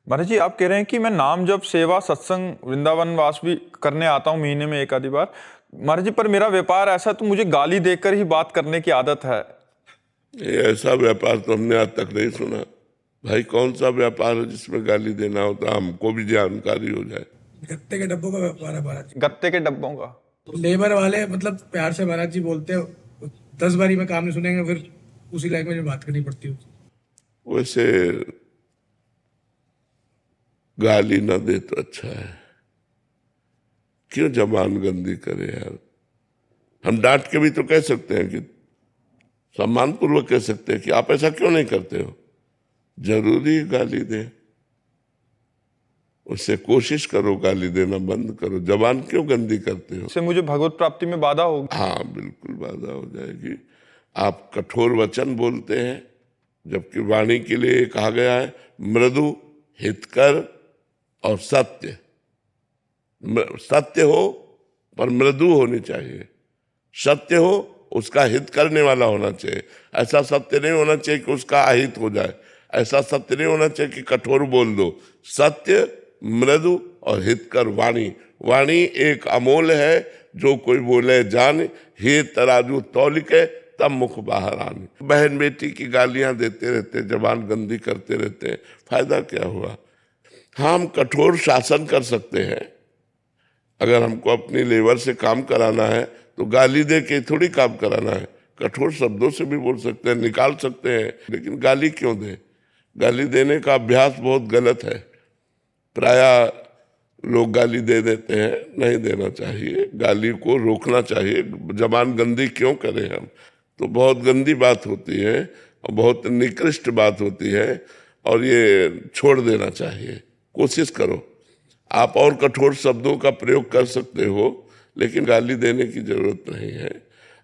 महाराज जी आप कह रहे हैं कि मैं नाम जप सेवा सत्संग वृंदावन वास भी करने आता हूँ महीने में एक आधी बार। महाराज जी पर मेरा व्यापार ऐसा, तो मुझे गाली देकर ही बात करने की आदत है। ऐसा व्यापार तो हमने आज तक नहीं सुना भाई। कौन सा व्यापार है जिसमें गाली देना होता, हमको भी जानकारी हो जाए। गत्ते के डब्बों का व्यापार है महाराज जी। गत्ते के डब्बों का लेबर वाले मतलब प्यार से महाराज जी बोलते हैं, 10 बारी में काम नहीं सुनेंगे, फिर उसी लैंग्वेज में बात करनी पड़ती है। वैसे गाली ना दे तो अच्छा है, क्यों जबान गंदी करे यार। हम डांट के भी तो कह सकते हैं, कि सम्मान पूर्वक कह सकते हैं कि आप ऐसा क्यों नहीं करते हो। जरूरी गाली दे, उससे कोशिश करो गाली देना बंद करो। जबान क्यों गंदी करते हो, इससे मुझे भगवत प्राप्ति में बाधा होगी। हाँ बिल्कुल बाधा हो जाएगी। आप कठोर वचन बोलते हैं, जबकि वाणी के लिए कहा गया है मृदु हितकर और सत्य। सत्य हो पर मृदु होनी चाहिए, सत्य हो उसका हित करने वाला होना चाहिए। ऐसा सत्य नहीं होना चाहिए कि उसका अहित हो जाए, ऐसा सत्य नहीं होना चाहिए कि कठोर बोल दो। सत्य मृदु और हितकर वाणी। वाणी एक अमोल है, जो कोई बोले जान, हे तराजू तौल के तब मुख बाहर आने। बहन बेटी की गालियां देते रहते, जबान गंदी करते रहते, फायदा क्या हुआ। हाँ हम कठोर शासन कर सकते हैं, अगर हमको अपनी लेबर से काम कराना है तो गाली दे के थोड़ी काम कराना है, कठोर शब्दों से भी बोल सकते हैं, निकाल सकते हैं, लेकिन गाली क्यों दे। गाली देने का अभ्यास बहुत गलत है। प्रायः लोग गाली दे देते हैं, नहीं देना चाहिए, गाली को रोकना चाहिए। जबान गंदी क्यों करें हम, तो बहुत गंदी बात होती है और बहुत निकृष्ट बात होती है, और ये छोड़ देना चाहिए। कोशिश करो, आप और कठोर शब्दों का प्रयोग कर सकते हो, लेकिन गाली देने की जरूरत नहीं है।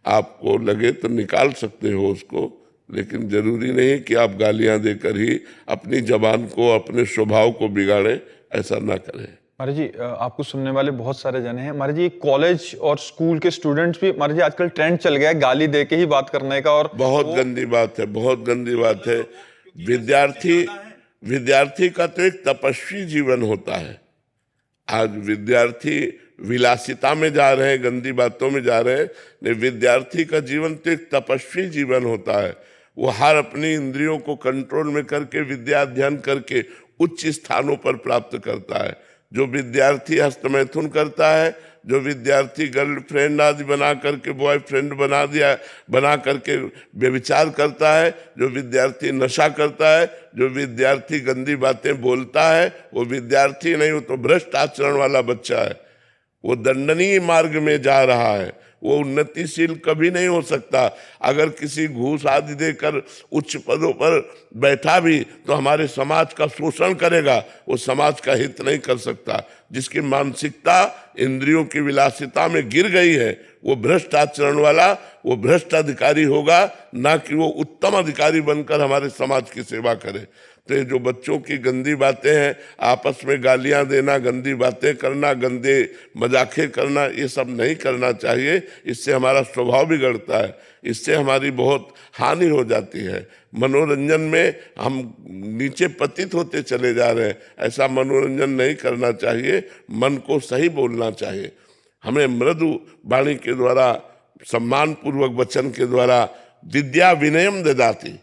आपको लगे तो निकाल सकते हो उसको, लेकिन जरूरी नहीं कि आप गालियां देकर ही अपनी जबान को, अपने स्वभाव को बिगाड़ें। ऐसा ना करें। महाराज जी, आपको सुनने वाले बहुत सारे जने हैं महाराज जी। कॉलेज और स्कूल के स्टूडेंट्स भी महाराज जी आजकल ट्रेंड चल गया है गाली दे के ही बात करने का, और बहुत गंदी बात है, बहुत गंदी बात है। विद्यार्थी का तो एक तपस्वी जीवन होता है। आज विद्यार्थी विलासिता में जा रहे हैं, गंदी बातों में जा रहे हैं, नहीं, विद्यार्थी का जीवन तो एक तपस्वी जीवन होता है। वो हर अपनी इंद्रियों को कंट्रोल में करके विद्या अध्ययन करके उच्च स्थानों पर प्राप्त करता है। जो विद्यार्थी हस्तमैथुन करता है, जो विद्यार्थी गर्लफ्रेंड आदि बना करके बॉयफ्रेंड बना करके व्यभिचार करता है, जो विद्यार्थी नशा करता है, जो विद्यार्थी गंदी बातें बोलता है, वो विद्यार्थी नहीं, वो तो भ्रष्ट आचरण वाला बच्चा है। वो दंडनीय मार्ग में जा रहा है, वो उन्नतिशील कभी नहीं हो सकता। अगर किसी घूस आदि देकर उच्च पदों पर बैठा भी तो हमारे समाज का शोषण करेगा, वो समाज का हित नहीं कर सकता। जिसकी मानसिकता इंद्रियों की विलासिता में गिर गई है, वो भ्रष्ट आचरण वाला, वो भ्रष्ट अधिकारी होगा, ना कि वो उत्तम अधिकारी बनकर हमारे समाज की सेवा करे। तो ये जो बच्चों की गंदी बातें हैं, आपस में गालियां देना, गंदी बातें करना, गंदे मजाके करना, ये सब नहीं करना चाहिए। इससे हमारा स्वभाव बिगड़ता है, इससे हमारी बहुत हानि हो जाती है। मनोरंजन में हम नीचे पतित होते चले जा रहे हैं। ऐसा मनोरंजन नहीं करना चाहिए। मन को सही बोलना चाहिए। हमें मृदु वाणी के द्वारा, सम्मान पूर्वक वचन के द्वारा, विद्या विनयम ददाति,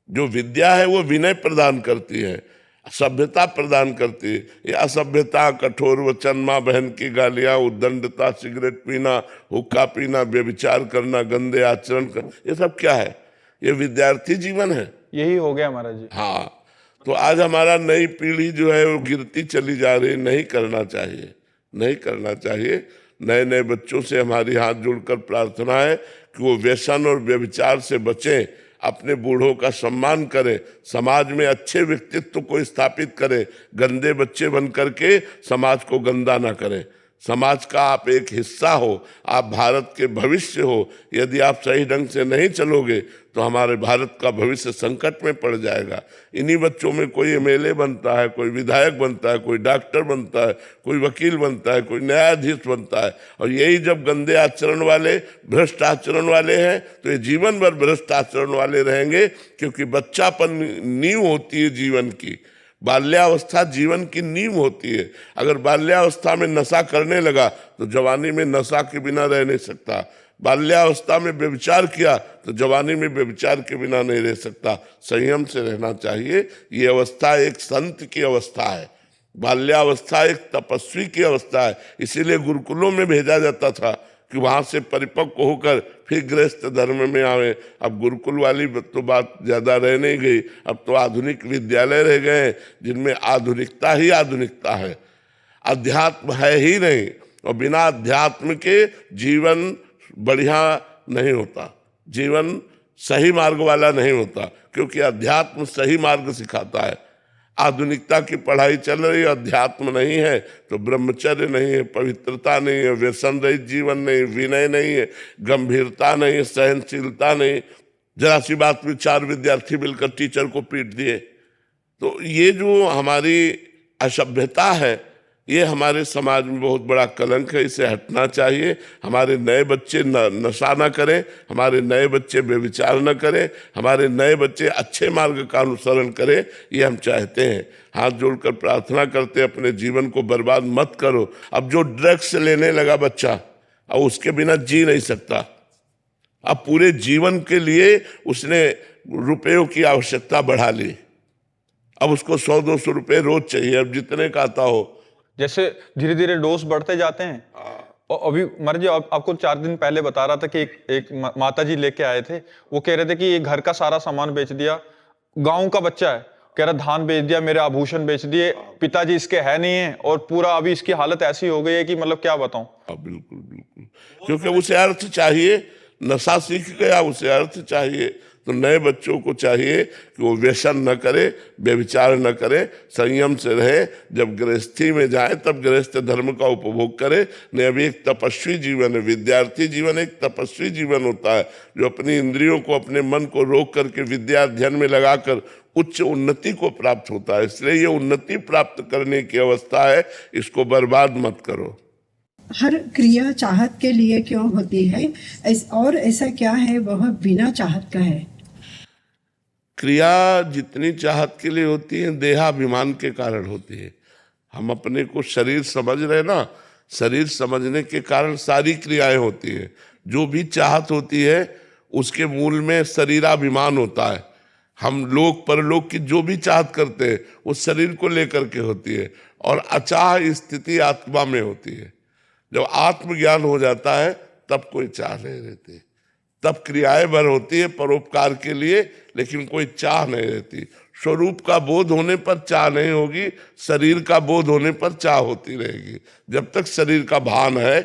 जो विद्या है वो विनय प्रदान करती है, सभ्यता प्रदान करती है। ये असभ्यता, कठोर वचन, माँ बहन की गालियाँ, उद्दंडता, सिगरेट पीना, हुक्का पीना, व्यभिचार करना, गंदे आचरण कर, ये सब क्या है? ये विद्यार्थी जीवन है, यही हो गया महाराज जी। हाँ, तो आज हमारा नई पीढ़ी जो है वो गिरती चली जा रही। नहीं करना चाहिए, नहीं करना चाहिए। नए नए बच्चों से हमारी हाथ जोड़कर प्रार्थना है कि वो व्यसन और व्यभिचार से बचें, अपने बूढ़ों का सम्मान करें, समाज में अच्छे व्यक्तित्व को स्थापित करें, गंदे बच्चे बन करके समाज को गंदा ना करें। समाज का आप एक हिस्सा हो, आप भारत के भविष्य हो। यदि आप सही ढंग से नहीं चलोगे तो हमारे भारत का भविष्य संकट में पड़ जाएगा। इन्हीं बच्चों में कोई एमएलए बनता है, कोई विधायक बनता है, कोई डॉक्टर बनता है, कोई वकील बनता है, कोई न्यायाधीश बनता है। और यही जब गंदे आचरण वाले, भ्रष्ट आचरण वाले हैं, तो ये जीवन भर भ्रष्ट आचरण वाले रहेंगे। क्योंकि बच्चापन नींव होती है जीवन की, बाल्यावस्था जीवन की नींव होती है। अगर बाल्यावस्था में नशा करने लगा तो जवानी में नशा के बिना रह नहीं सकता। बाल्यावस्था में व्यभिचार किया तो जवानी में व्यभिचार के बिना नहीं रह सकता। संयम से रहना चाहिए। ये अवस्था एक संत की अवस्था है, बाल्यावस्था एक तपस्वी की अवस्था है। इसीलिए गुरुकुलों में भेजा जाता था कि वहाँ से परिपक्व होकर फिर गृहस्थ धर्म में आवे। अब गुरुकुल वाली तो बात ज़्यादा रह नहीं गई, अब तो आधुनिक विद्यालय रह गए हैं जिनमें आधुनिकता ही आधुनिकता है, अध्यात्म है ही नहीं। और बिना अध्यात्म के जीवन बढ़िया नहीं होता, जीवन सही मार्ग वाला नहीं होता, क्योंकि अध्यात्म सही मार्ग सिखाता है। आधुनिकता की पढ़ाई चल रही है, अध्यात्म नहीं है तो ब्रह्मचर्य नहीं है, पवित्रता नहीं है, व्यसन रहित जीवन नहीं, विनय नहीं है, गंभीरता नहीं है, सहनशीलता नहीं। जरा सी बात में 4 विद्यार्थी मिलकर टीचर को पीट दिए। तो ये जो हमारी असभ्यता है, ये हमारे समाज में बहुत बड़ा कलंक है। इसे हटना चाहिए। हमारे नए बच्चे नशा न करें, हमारे नए बच्चे व्यभिचार न करें, हमारे नए बच्चे अच्छे मार्ग का अनुसरण करें, ये हम चाहते हैं। हाथ जोड़कर प्रार्थना करते हैं, अपने जीवन को बर्बाद मत करो। अब जो ड्रग्स लेने लगा बच्चा, अब उसके बिना जी नहीं सकता। अब पूरे जीवन के लिए उसने रुपयों की आवश्यकता बढ़ा ली। अब उसको 100-200 रुपये रोज चाहिए, अब जितने का आता हो। जैसे धीरे धीरे डोज बढ़ते जाते हैं। और अभी महाराज जी आपको 4 दिन पहले बता रहा था कि एक माता जी लेके आए थे, वो कह रहे थे कि ये घर का सारा सामान बेच दिया, गांव का बच्चा है कह रहा धान बेच दिया, मेरे आभूषण बेच दिए, पिताजी इसके है नहीं है, और पूरा अभी इसकी हालत ऐसी हो गई है कि मतलब क्या बताऊं। बिल्कुल बिल्कुल, क्योंकि उसे अर्थ चाहिए, नशा सीख गया, उसे अर्थ चाहिए। तो नए बच्चों को चाहिए कि वो व्यसन न करे, व्यभिचार न करे, संयम से रहे। जब गृहस्थी में जाए तब गृहस्थ धर्म का उपभोग करे। नहीं, अभी एक तपस्वी जीवन है, विद्यार्थी जीवन एक तपस्वी जीवन होता है, जो अपनी इंद्रियों को, अपने मन को रोक करके विद्या अध्ययन में लगाकर उच्च उन्नति को प्राप्त होता है। इसलिए ये उन्नति प्राप्त करने की अवस्था है, इसको बर्बाद मत करो। हर क्रिया चाहत के लिए क्यों होती है, और ऐसा क्या है वह बिना चाहत का है? क्रिया जितनी चाहत के लिए होती है, देहाभिमान के कारण होती है। हम अपने को शरीर समझ रहे ना, शरीर समझने के कारण सारी क्रियाएं होती है। जो भी चाहत होती है उसके मूल में शरीराभिमान होता है। हम लोग परलोक की जो भी चाहत करते हैं वो शरीर को लेकर के होती है, और अचाह स्थिति आत्मा में होती है। जब आत्मज्ञान हो जाता है तब कोई चाह नहीं रहती, तब क्रियाएं भर होती है परोपकार के लिए, लेकिन कोई चाह नहीं रहती। स्वरूप का बोध होने पर चाह नहीं होगी, शरीर का बोध होने पर चाह होती रहेगी। जब तक शरीर का भान है